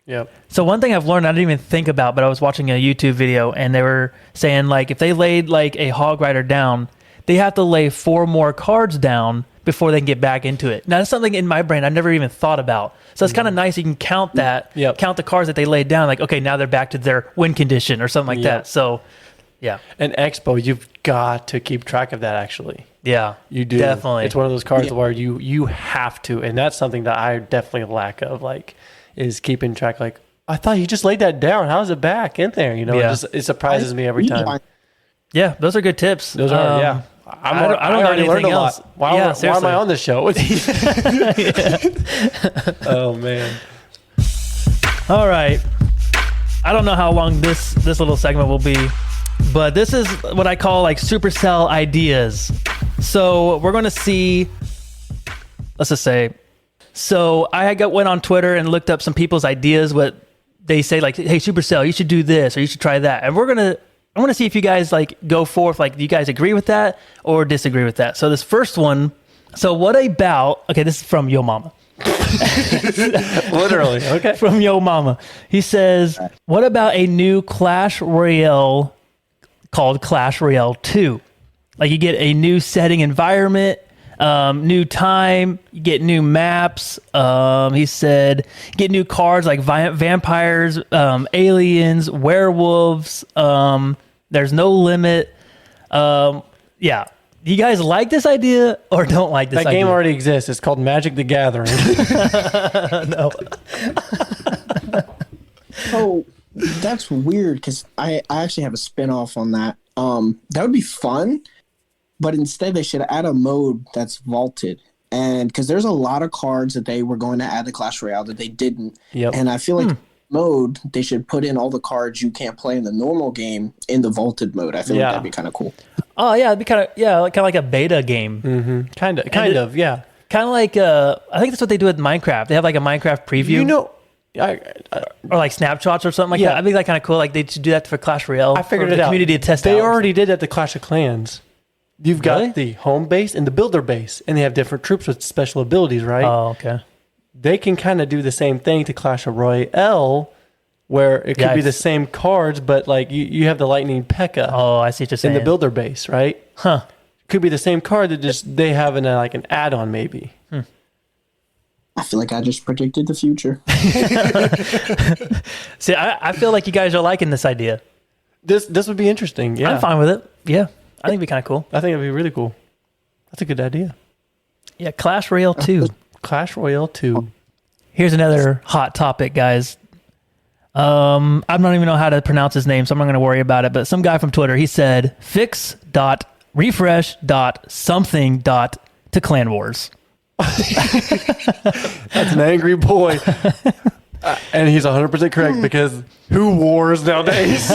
B: Yep.
A: So one thing I've learned I didn't even think about, but I was watching a YouTube video and they were saying like if they laid like a Hog Rider down, they have to lay 4 more cards down before they can get back into it. Now, that's something in my brain I've never even thought about. So it's kind of nice. You can count that, count the cards that they laid down. Like, okay, now they're back to their win condition or something like that. So, yeah.
B: And Expo, you've got to keep track of that, actually.
A: Yeah,
B: you do.
A: Definitely.
B: It's one of those cards where you have to. And that's something that I definitely lack of, like, is keeping track. Like, I thought you just laid that down. How's it back in there? You know, it surprises me every time.
A: Yeah, those are good tips.
B: Those are, I don't know anything else. Why am I on this show? Oh, man.
A: All right. I don't know how long this little segment will be, but this is what I call like Supercell ideas. So we're going to see, let's just say, so I went on Twitter and looked up some people's ideas, what they say, like, hey, Supercell, you should do this or you should try that. And I want to see if you guys like go forth, like you guys agree with that or disagree with that. So this first one, so what about, okay, this is from Yo Mama.
B: Literally. Okay.
A: From Yo Mama. He says, what about a new Clash Royale called Clash Royale 2? Like you get a new setting environment, new time, you get new maps. He said, get new cards like vampires, aliens, werewolves. There's no limit. Yeah. Do you guys like this idea or don't like this idea?
B: That game already exists. It's called Magic the Gathering.
A: No.
C: Oh, that's weird because I actually have a spin-off on that. That would be fun, but instead they should add a mode that's vaulted. And because there's a lot of cards that they were going to add to Clash Royale that they didn't.
B: Yep.
C: And I feel like mode, they should put in all the cards you can't play in the normal game in the vaulted mode. I feel like that'd be kind of cool.
A: Oh yeah, it'd be kind of like a beta game.
B: Mm-hmm. Kind of, yeah.
A: Kind of like I think that's what they do with Minecraft. They have like a Minecraft preview.
B: You know,
A: or like snapshots or something like
B: Yeah.
A: that. I think that kind of cool. Like they should do that for Clash Royale.
B: I figured
A: for
B: it
A: the
B: out.
A: community to test
B: They
A: out.
B: already did at the Clash of Clans. You've got
A: Really?
B: the home base and the builder base, and they have different troops with special abilities, right?
A: Oh, okay.
B: They can kind of do the same thing to Clash of Royale, where it could be the same cards, but like you have the Lightning P.E.K.K.A.
A: Oh, I see what you're saying.
B: in the builder base, right?
A: Huh.
B: Could be the same card that just they have in like an add-on maybe.
C: I feel like I just predicted the future.
A: See, I feel like you guys are liking this idea.
B: This would be interesting. Yeah,
A: I'm fine with it. Yeah. I think it'd be kind of cool.
B: I think it'd be really cool. That's a good idea.
A: Yeah, Clash Royale 2.
B: Clash Royale 2.
A: Here's another hot topic, guys. I don't even know how to pronounce his name, so I'm not going to worry about it. But some guy from Twitter, he said, fix.refresh.something to Clan Wars.
B: That's an angry boy. And he's 100% correct because who wars nowadays?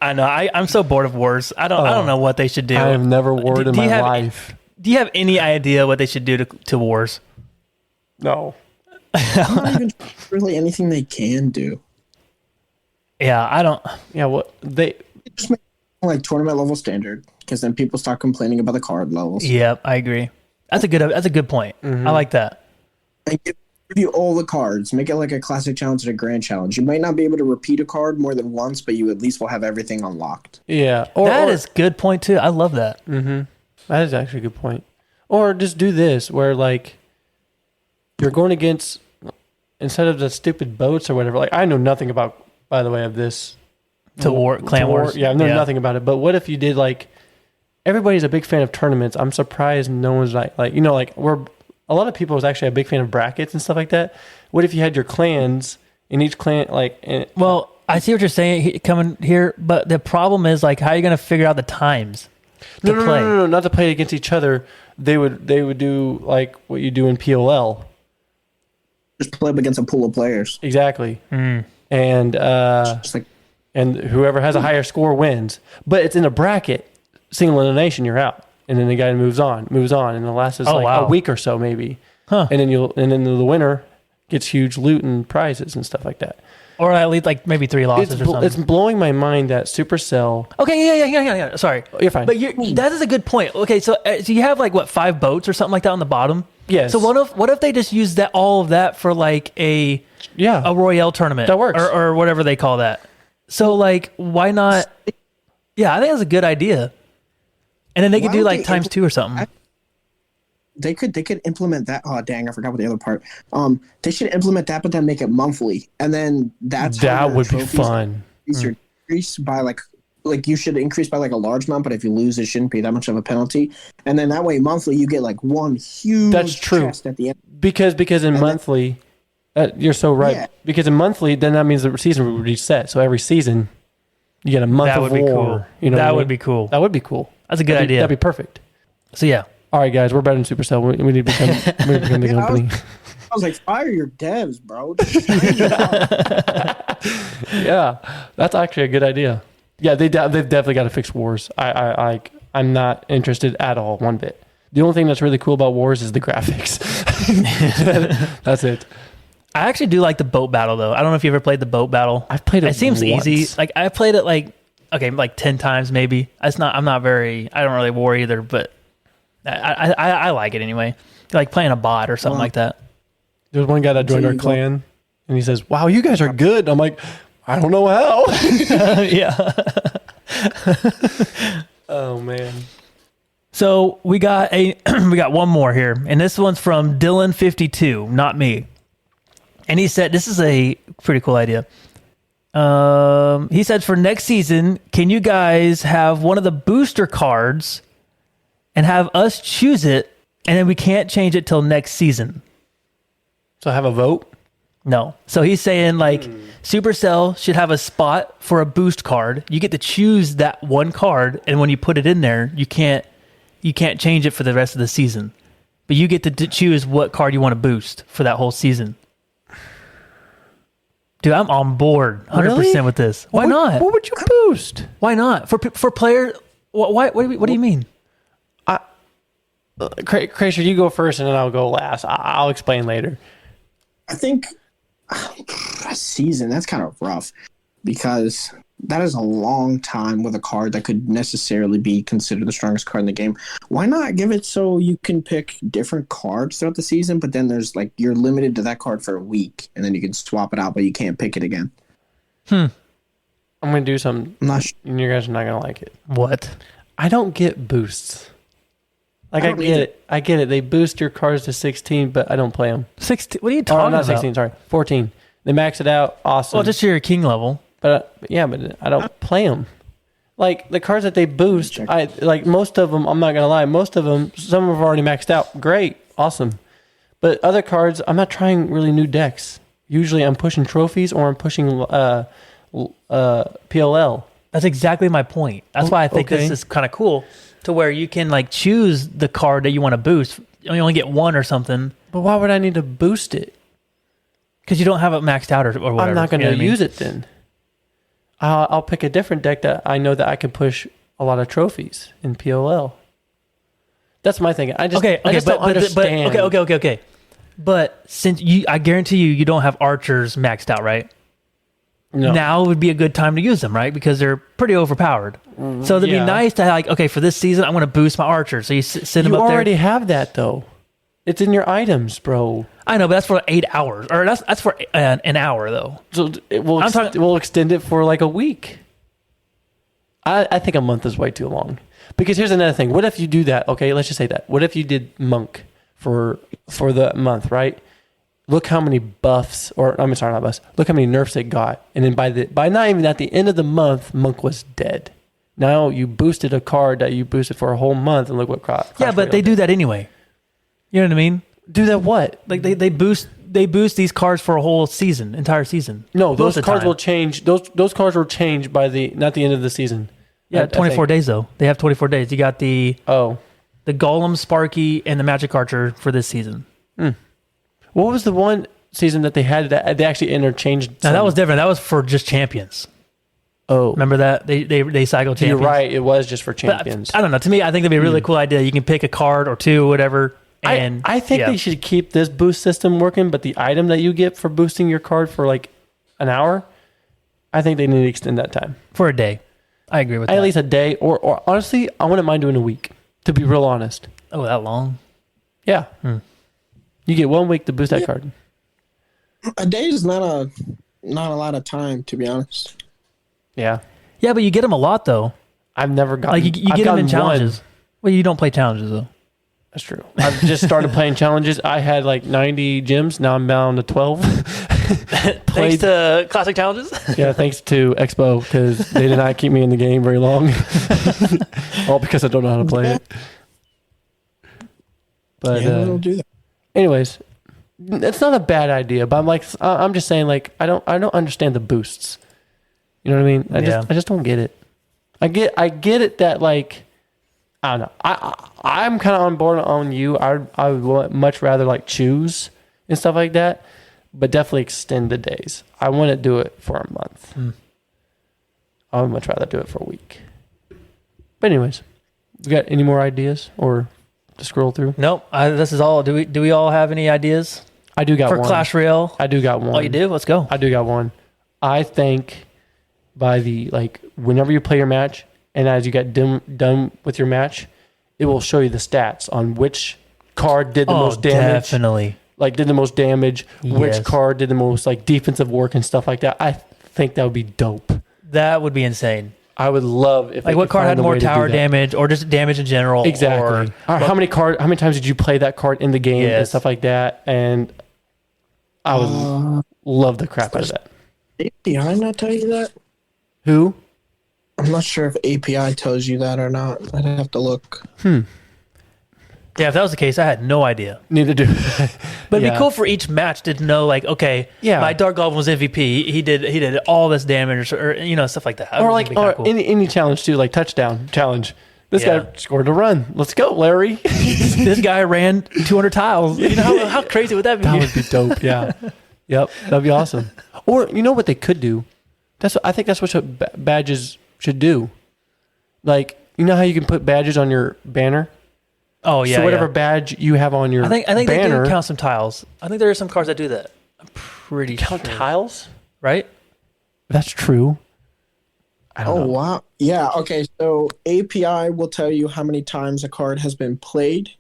A: I know. I'm so bored of wars. I don't know what they should do.
B: I have never warred in
A: Do you
B: my
A: have-
B: life.
A: Do you have any idea what they should do to wars?
B: No.
C: Not even really anything they can do.
A: Yeah, I don't.
B: Yeah, what they
C: Just make like tournament level standard because then people start complaining about the card levels.
A: Yeah, I agree. That's a good point. I like that.
C: And give you all the cards. Make it like a classic challenge and a grand challenge. You might not be able to repeat a card more than once, but you at least will have everything unlocked.
B: yeah.
A: That is a good point too. I love that.
B: That is actually a good point. Or just do this where like you're going against instead of the stupid boats or whatever. Like I know nothing about, by the way, of this
A: Clan Wars.
B: Yeah, I know nothing about it. But what if you did like everybody's a big fan of tournaments? I'm surprised no one's like we're a lot of people is actually a big fan of brackets and stuff like that. What if you had your clans in each clan
A: Well, I see what you're saying coming here, but the problem is like how are you going to figure out the times to play?
B: No, not to play against each other. They would do like what you do in POL.
C: Just play up against a pool of players.
B: Exactly. And
C: Just like
B: and whoever has a higher score wins. But it's in a bracket, single elimination, you're out. And then the guy moves on, and it lasts a week or so maybe.
A: Huh.
B: And then the winner gets huge loot and prizes and stuff like that.
A: Or at least like maybe 3 losses or something.
B: It's blowing my mind that Supercell.
A: Okay, yeah. Sorry,
B: You're fine.
A: But that is a good point. Okay, so you have like what 5 boats or something like that on the bottom.
B: Yes.
A: So what if they just use all of that for like a Royale tournament?
B: That works.
A: or whatever they call that. So like why not? Yeah, I think that's a good idea. And then they could do like times 2 or something.
C: they could implement that. Oh dang, I forgot what the other part. They should implement that, but then make it monthly, and then
B: that would be fun.
C: Increase by like you should increase by like a large amount, but if you lose, it shouldn't be that much of a penalty. And then that way, monthly, you get like one huge.
B: That's true.
C: Chest at the end.
B: Because in monthly, you're so right.
C: Yeah.
B: Because in monthly, then that means the season would reset. So every season, you get a month
A: That
B: of
A: would be
B: war.
A: cool.
B: You know,
A: That would be cool.
B: That would be cool.
A: That's a good idea.
B: That'd be perfect.
A: So yeah.
B: All right, guys, we're better than Supercell. We need to become the company.
C: I was like, fire your devs, bro.
B: Yeah, that's actually a good idea. Yeah, they've definitely got to fix wars. I'm not interested at all, one bit. The only thing that's really cool about wars is the graphics. That's it.
A: I actually do like the boat battle though. I don't know if you ever played the boat battle.
B: I've played it.
A: It seems
B: once.
A: easy. Like I played it like 10 times maybe. I don't really war either, but I like it anyway. Like playing a bot or something like that.
B: There's one guy that joined our clan, and he says, "Wow, you guys are good." I'm like, I don't know how.
A: Yeah.
B: Oh man.
A: So we got one more here, and this one's from Dylan52, not me. And he said, this is a pretty cool idea. He said, for next season, can you guys have one of the booster cards and have us choose it, and then we can't change it till next season?
B: So have a vote?
A: No. So he's saying like Supercell should have a spot for a boost card. You get to choose that one card, and when you put it in there, you can't change it for the rest of the season. But you get to choose what card you want to boost for that whole season. Dude, I'm on board 100% with this. Why not?
B: What would you boost?
A: Why not? For player, what do you mean?
B: Kracer, you go first, and then I'll go last. I'll explain later.
C: I think a season, that's kind of rough because that is a long time with a card that could necessarily be considered the strongest card in the game. Why not give it so you can pick different cards throughout the season, but then there's like you're limited to that card for a week, and then you can swap it out, but you can't pick it again.
B: I'm going to do something,
C: I'm not sure.
B: and you guys are not going to like it.
A: What?
B: I don't get boosts. Like, I get it. I get it. They boost your cards to 16, but I don't play them.
A: 16? What are you talking
B: not
A: about?
B: 16, sorry. 14. They max it out. Awesome.
A: Well, just your king level.
B: But I don't play them. Like the cards that they boost, like most of them. I'm not gonna lie, most of them, some have already maxed out. Great, awesome. But other cards, I'm not trying really new decks. Usually, I'm pushing trophies or I'm pushing PLL.
A: That's exactly my point. That's why I think this is kind of cool, to where you can like choose the card that you want to boost. You only get one or something.
B: But why would I need to boost it?
A: Because you don't have it maxed out or whatever.
B: I'm not going to use it then. I'll pick a different deck that I know that I can push a lot of trophies in POL. That's my thing. I just don't understand.
A: Okay. But since I guarantee you don't have archers maxed out, right?
B: No.
A: Now would be a good time to use them, right? Because they're pretty overpowered. So it'd be nice to like, okay, for this season, I want to boost my archer. So you send them up there.
B: You already have that though. It's in your items, bro.
A: I know, but that's for 8 hours, or that's for an hour though.
B: So we'll extend it for like a week. I think a month is way too long. Because here's another thing. What if you do that? Okay, let's just say that. What if you did Monk for the month, right? Look how many buffs, or I'm sorry, not buffs. Look how many nerfs it got, and then by not even at the end of the month, Monk was dead. Now you boosted a card that you boosted for a whole month, and look what Clash
A: yeah, but they do that anyway. You know what I mean?
B: Do that what?
A: Like they boost these cards for a whole season, entire season.
B: No, those cards will change. Those cards will change by not the end of the season.
A: Yeah, 24 days though. They have 24 days. You got the Golem, Sparky, and the Magic Archer for this season.
B: What was the one season that they had that they actually interchanged?
A: Now that was different. That was for just champions.
B: Oh,
A: remember that they cycle champions.
B: You're right. It was just for champions.
A: But I don't know. To me, I think that'd be a really cool idea. You can pick a card or two, whatever. And
B: I think they should keep this boost system working, but the item that you get for boosting your card for like an hour, I think they need to extend that time
A: for a day. I agree with that.
B: At least a day, or honestly, I wouldn't mind doing a week. To be real honest.
A: Oh, that long?
B: Yeah. You get 1 week to boost that card.
C: A day is not a lot of time, to be honest.
B: Yeah.
A: Yeah, but you get them a lot though.
B: I've never gotten.
A: Like you get them in challenges. Well, you don't play challenges though.
B: That's true. I've just started playing challenges. I had like 90 gyms. Now I'm down to 12.
A: Thanks to classic challenges?
B: Yeah, thanks to Expo, because they did not keep me in the game very long. All because I don't know how to play it. But
C: they'll do that.
B: Anyways, it's not a bad idea, but I'm just saying, like, I don't understand the boosts. You know what I mean? I just don't get it. I get it that, like, I don't know. I'm kind of on board on you. I would much rather like choose and stuff like that, but definitely extend the days. I wouldn't do it for a month. I would much rather do it for a week. But anyways, you got any more ideas or to scroll through?
A: Nope. This is all. Do we all have any ideas?
B: I do got
A: for
B: one.
A: Clash Royale.
B: I do got one.
A: Oh, you do? Let's go.
B: I do got one. I think by whenever you play your match, and as you get done with your match, it will show you the stats on which card did the most damage.
A: Definitely.
B: Like, did the most damage, which
A: Yes.
B: card did the most, like, defensive work and stuff like that. I think that would be dope.
A: That would be insane.
B: I would love if
A: Like,
B: they
A: what
B: could
A: card
B: find
A: had
B: a
A: more
B: way to do
A: tower
B: that.
A: damage or just damage in general?
B: Exactly.
A: Or
B: How many times did you play that card in the game and
A: Yes.
B: stuff like that? And I would love the crap out of that.
C: API not tell you that?
B: Who?
C: I'm not sure if API tells you that or not. I'd have to look.
A: yeah, if that was the case, I had no idea.
B: Neither do.
A: But it'd
B: Yeah.
A: be cool for each match to know, like, okay,
B: Yeah.
A: my Dark Goblin was MVP. He did all this damage, or stuff like that.
B: Or like, or
A: cool.
B: any challenge too, like touchdown challenge. This
A: Yeah.
B: guy scored a run. Let's go, Larry.
A: this guy ran 200 tiles. You know how crazy would that be?
B: That would be dope. Yeah. Yep. That'd be awesome. Or you know what they could do? I think that's what badges should do. Like, you know how you can put badges on your banner?
A: Oh yeah.
B: So whatever
A: yeah.
B: badge you have on your
A: I think they
B: banner,
A: do count some tiles. I think there are some cards that do that. I'm pretty
B: count
A: sure.
B: tiles.
A: Right?
B: That's true. I don't
C: Oh,
B: know.
C: wow. Yeah, okay. So API will tell you how many times a card has been played,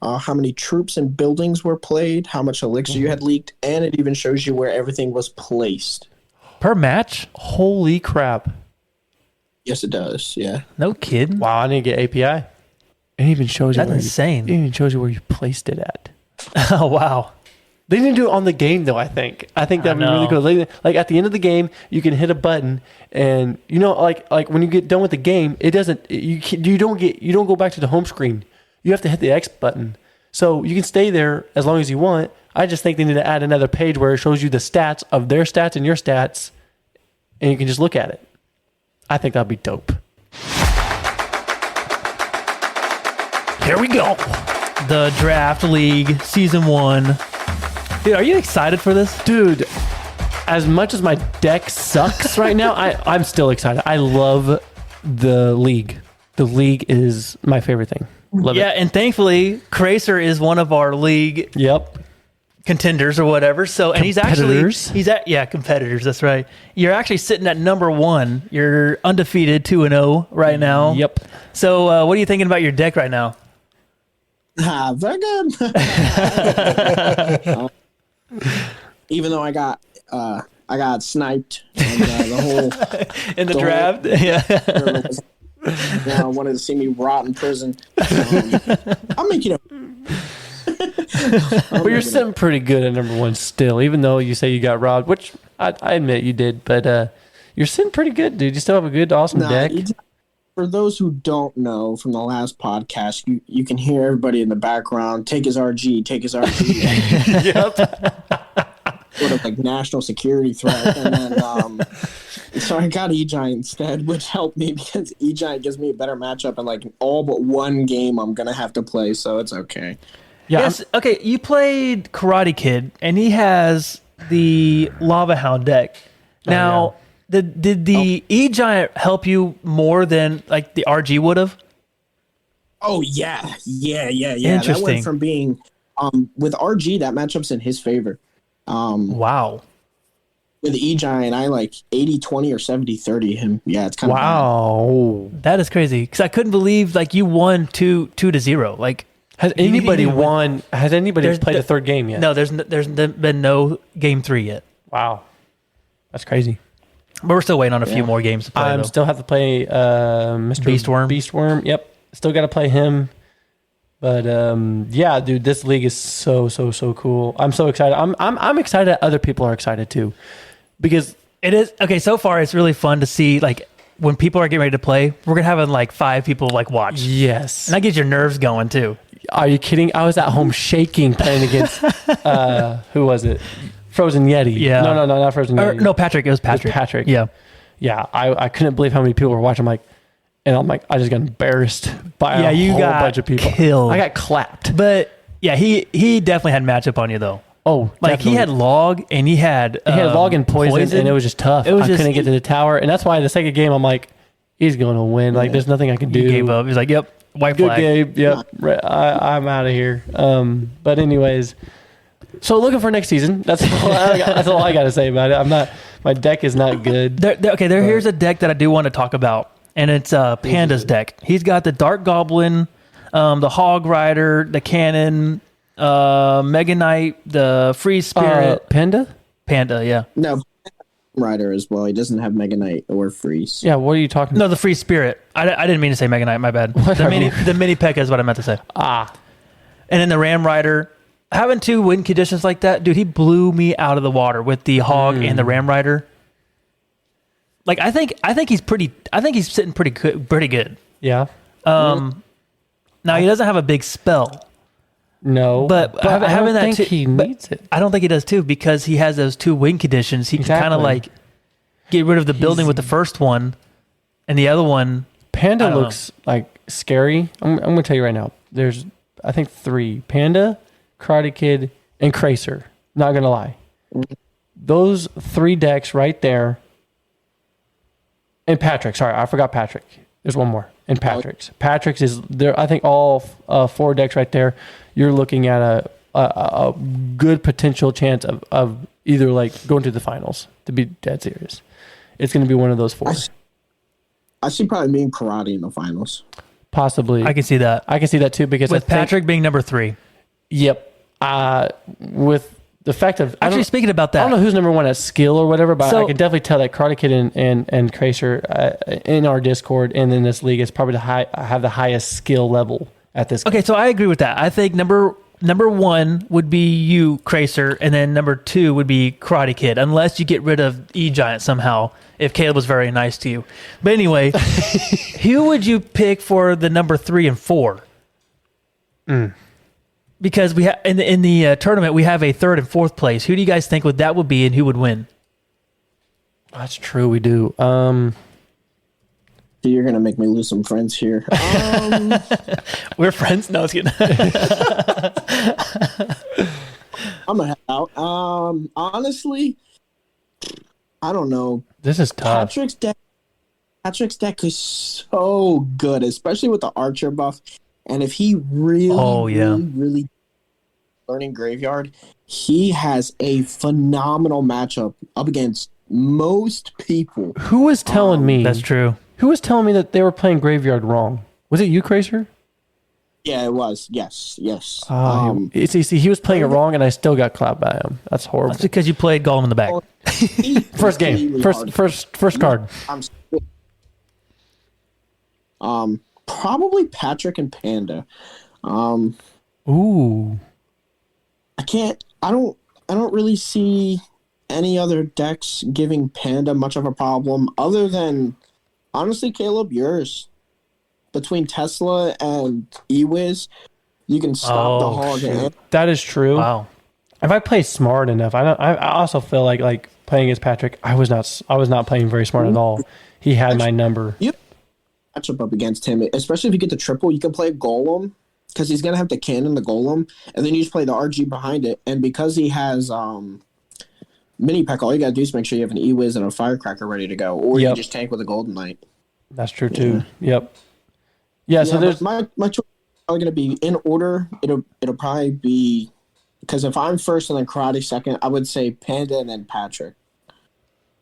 C: how many troops and buildings were played, how much elixir you had leaked, and it even shows you where everything was placed.
A: Per match?
B: Holy crap!
C: Yes, it does. Yeah.
A: No kidding.
B: Wow, I didn't get API. It even shows you.
A: That's insane.
B: It even shows you where you placed it at.
A: Oh wow.
B: They didn't do it on the game though. I think that'd be really
A: know.
B: cool. Like at the end of the game, you can hit a button, and like when you get done with the game, it doesn't. You don't go back to the home screen. You have to hit the X button, so you can stay there as long as you want. I just think they need to add another page where it shows you the stats of their stats and your stats, and you can just look at it. I think that'd be dope.
A: Here we go. The Draft League Season 1. Dude, are you excited for this?
B: Dude, as much as my deck sucks right now, I'm still excited. I love the league. The league is my favorite thing. Love
A: Yeah,
B: it.
A: and thankfully, Kracer is one of our league
B: Yep.
A: contenders or whatever. So, and
B: Competitors.
A: competitors. That's right. You're actually sitting at number 1. You're undefeated 2-0 right now.
B: Yep.
A: So, what are you thinking about your deck right now?
C: Very good. Even though I got sniped and the whole
A: In the
C: The
A: draft? Yeah.
C: wanted to see me rot in prison. I'll make it.
B: But you're sitting pretty good at number 1 still, even though you say you got robbed, which I admit you did. But you're sitting pretty good, dude. You still have a good, awesome deck.
C: For those who don't know from the last podcast, you can hear everybody in the background, take his RG, take his RG. Sort of like national security threat. And then, so I got E-Giant instead, which helped me because E-Giant gives me a better matchup in like all but one game I'm going to have to play, so it's okay.
B: Yeah.
A: Yes. Okay, you played Karate Kid, and he has the Lava Hound deck. Now, did the E-Giant help you more than like the RG would have?
C: Oh, yeah. That
A: Interesting.
C: went from being, with RG, that matchup's in his favor.
A: Wow.
C: With E-Giant, I like 80-20 or 70-30 him. Yeah, it's kind of
B: Wow.
A: That is crazy because I couldn't believe like you won 2-0. Like,
B: Has anybody
A: you win-
B: won? Has anybody
A: There's
B: played
A: the-
B: a third game yet?
A: no, there's been no game 3 yet,
B: Wow. That's crazy.
A: but we're still waiting on a few more games to play.
B: I'm
A: though.
B: still have to play Mr.
A: Beastworm.
B: Beastworm. Yep. Still got to play him. But yeah, dude, this league is so cool. I'm so excited. I'm excited that other people are excited too, because
A: It is okay. So far, it's really fun to see like when people are getting ready to play. We're gonna have like 5 people like watch,
B: yes.
A: and that gets your nerves going too.
B: Are you kidding? I was at home shaking playing against who was it? Frozen Yeti.
A: Yeah.
B: No, not Frozen
A: Or,
B: Yeti.
A: no, Patrick. It was Patrick.
B: Patrick.
A: Yeah.
B: Yeah. I couldn't believe how many people were watching. I'm like, I just got embarrassed by
A: Yeah,
B: a
A: you
B: whole
A: got
B: bunch of people.
A: killed.
B: I got clapped.
A: But yeah, he definitely had matchup on you though.
B: Oh,
A: Like he had log and he had
B: log and poison, and it was just tough.
A: It was
B: I
A: just-
B: couldn't get to the tower, and that's why the second game I'm like, he's going to win. Like, there's nothing I can do.
A: He gave up. He was like, "Yep, white
B: Good
A: flag."
B: game. Yep. I'm out of here. But anyways, so looking for next season. That's all that's all I got to say about it. I'm not. My deck is not good.
A: Here's a deck that I do want to talk about, and it's Panda's deck. He's got the Dark Goblin the Hog Rider, the Cannon, Mega Knight, the Free Spirit,
B: Panda.
A: Yeah.
C: No, Rider as well. He doesn't have Mega Knight or Freeze.
B: Yeah, what are you talking about?
A: No, the Free Spirit. I didn't mean to say Mega Knight. My bad. The mini P.E.K.K.A is what I meant to say.
B: Ah,
A: And then the Ram Rider. Having two win conditions like that, dude, he blew me out of the water with the Hog and the Ram Rider. Like I think he's sitting pretty good.
B: yeah.
A: Now he doesn't have a big spell,
B: No,
A: but
B: I
A: having
B: don't
A: that
B: think he
A: but
B: needs it.
A: I don't think he does too, because he has those two win conditions. He can kind of
B: Exactly.
A: like get rid of the building with the first one, and the other one.
B: Panda
A: I don't
B: looks like scary. I'm going to tell you right now. There's, I think, 3: Panda, Karate Kid, and Kracer. Not going to lie. Those 3 decks right there. And Patrick. Sorry, I forgot Patrick. There's one more. And Patrick's. Patrick's is there. I think all 4 decks right there. You're looking at a good potential chance of either like going to the finals. To be dead serious, it's going to be one of those 4.
C: I see probably being Karate in the finals.
B: Possibly.
A: I can see that
B: I can see that too because
A: with
B: I think-
A: Patrick being number 3.
B: Yep. With the fact of
A: Actually, speaking about that,
B: I don't know who's number 1 at skill or whatever, but
A: So-
B: I can definitely tell that Karate Kid and Kracer in our Discord and in this league is probably have the highest skill level at this.
A: Okay, so I agree with that. I think number 1 would be you, Kracer, and then number 2 would be Karate Kid, unless you get rid of E-Giant somehow, if Caleb was very nice to you. But anyway, who would you pick for the number 3 and 4? Because we have in the tournament, we have a 3rd and 4th place. Who do you guys think that would be, and who would win?
B: That's true. We do.
C: You're gonna make me lose some friends here.
A: We're friends? No, I was kidding.
C: I'm gonna head out. Honestly, I don't know.
B: This is tough.
C: Patrick's deck is so good, especially with the Archer buff. And if he really learning Graveyard, he has a phenomenal matchup up against most people.
B: Who was telling me?
A: That's true.
B: Who was telling me that they were playing Graveyard wrong? Was it you, Kracer?
C: Yeah, it was. Yes.
B: See, he was playing it wrong, and I still got clapped by him. That's horrible.
A: That's because you played Golem in the back.
B: First game, first card.
C: Probably Patrick and Panda.
B: Ooh.
C: I don't really see any other decks giving Panda much of a problem other than, honestly, Caleb, yours. Between Tesla and Ewiz, you can stop the Hog.
B: That is true.
A: Wow.
B: If I play smart enough, I also feel like playing as Patrick, I was not playing very smart at all. He had my number.
C: You matchup up against him, especially if you get the triple, you can play Golem because he's gonna have the cannon, the Golem, and then you just play the RG behind it. And because he has mini pack, all you gotta do is make sure you have an Ewiz and a Firecracker ready to go, or you can just tank with a Golden Knight.
B: That's true too. Yep. Yeah. So there's
C: my choice is probably gonna be in order. It'll probably be, because if I'm first and then Karate second, I would say Panda and then Patrick.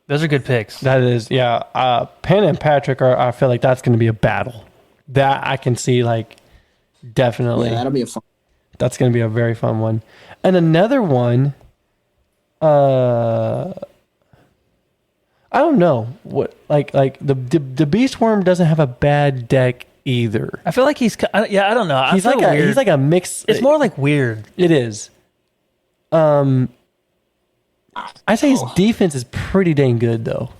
A: Those are good picks.
B: That is, yeah. Panda and Patrick I feel like that's going to be a battle. That I can see, like, definitely.
C: Yeah, that'll be a fun.
B: That's going to be a very fun one. And another one, I don't know what, like the Beast Worm doesn't have a bad deck either.
A: I feel like he's, I don't know.
B: He's like a mix.
A: It's more like weird.
B: It is. I say his defense is pretty dang good, though.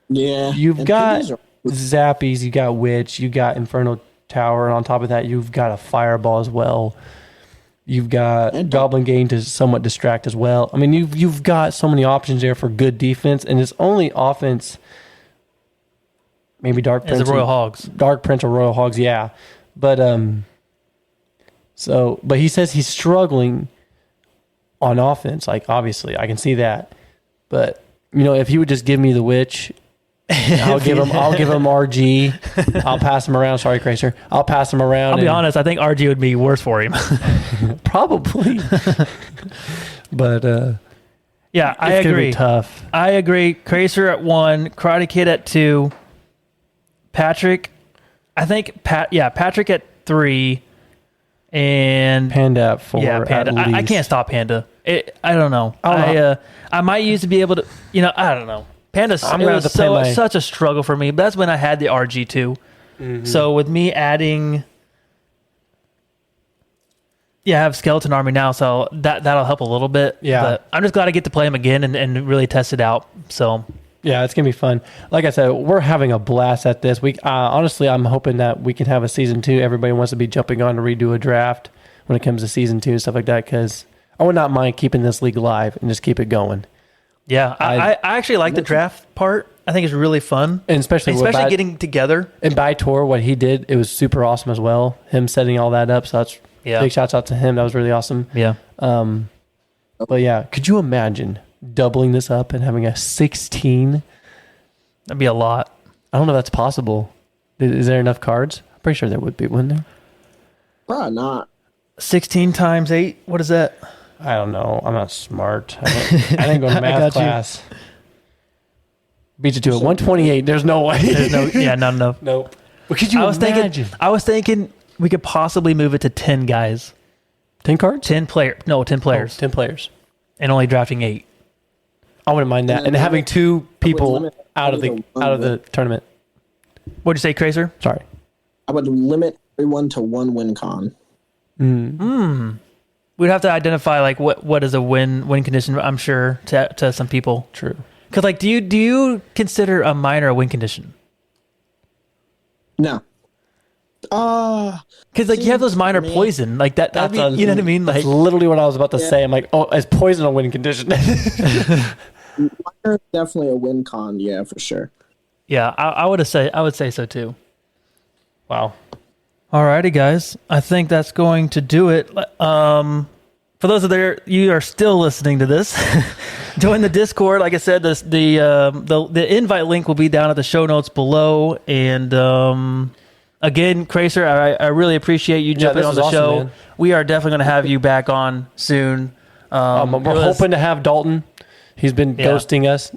C: Yeah.
B: You've got Zappies, you got Witch, you got Inferno Tower, and on top of that, you've got a Fireball as well. You've got Goblin Gain to somewhat distract as well. I mean, you've got so many options there for good defense, and it's only offense. Maybe Dark Prince,
A: the Royal Hogs.
B: Dark Prince or Royal Hogs, yeah. But but he says he's struggling on offense. Like, obviously, I can see that. But if he would just give me the Witch, I'll give him RG. I'll pass him around. Sorry, Kracer. I'll pass him around.
A: I'll be honest. I think RG would be worse for him.
B: Probably. But
A: yeah, I
B: it's gonna
A: agree.
B: be tough.
A: I agree. Kracer at 1, Karate Kid at 2, Patrick. I think Patrick at 3, and
B: Panda at 4.
A: yeah, Panda.
B: At least.
A: I can't stop Panda. I don't know.
B: Oh,
A: I might used to be able to. I don't know. Panda
B: I'm gonna have to play
A: such a struggle for me. But that's when I had the RG2.
B: Mm-hmm.
A: So with me adding, I have Skeleton Army now, so that'll help a little bit.
B: Yeah.
A: But I'm just glad I get to play him again and really test it out. So
B: Yeah, it's gonna be fun. Like I said, we're having a blast at this. We honestly, I'm hoping that we can have a season 2. Everybody wants to be jumping on to redo a draft when it comes to season 2 and stuff like that. Because I would not mind keeping this league live and just keep it going.
A: yeah, I actually like the draft part. I think it's really fun,
B: And especially
A: getting together.
B: and by Tour, what he did, it was super awesome as well. Him setting all that up. So that's big shouts out to him. That was really awesome.
A: Yeah.
B: But yeah, could you imagine doubling this up and having a 16?
A: That'd be a lot.
B: I don't know if that's possible. Is there enough cards? I'm pretty sure there would be, wouldn't there?
C: Probably not.
A: 16 times 8. What is that?
B: I don't know. I'm not smart. I didn't go to
A: I
B: math
A: got you.
B: class. Beat you to it. 128. There's no way.
A: There's not enough.
B: Nope. What could you imagine?
A: I was thinking we could possibly move it to 10 guys.
B: 10 cards?
A: 10 players. No, 10 players.
B: 10 players.
A: And only drafting 8.
B: I wouldn't mind that. And having 2 people out of the tournament.
A: What'd you say, Kracer?
B: Sorry.
C: I would limit everyone to 1 win con.
A: We'd have to identify like what is a win condition, I'm sure, to some people.
B: True.
A: Because like do you consider a minor a win condition?
C: No.
A: Because like you have those minor poison like that. That'd be, you know what I mean?
B: That's
A: Like
B: literally what I was about to say. I'm like, oh, is poison a winning condition?
C: Minor, definitely a win con, yeah, for sure.
A: yeah, I would say so too.
B: Wow.
A: Alrighty, guys. I think that's going to do it. For those of you are still listening to this, join the Discord. Like I said, the invite link will be down at the show notes below. And again, Kracer, I really appreciate you jumping on the
B: awesome,
A: show.
B: man.
A: We are definitely going to have you back on soon.
B: We're hoping to have Dalton. He's been ghosting us.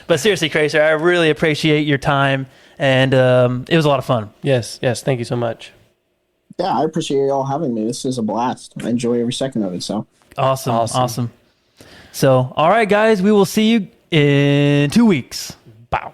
A: But seriously, Kracer, I really appreciate your time. And it was a lot of fun.
B: Yes. Thank you so much.
C: Yeah, I appreciate y'all having me. This is a blast. I enjoy every second of it. So
A: Awesome. So, all right, guys, we will see you in 2 weeks.
B: Bow.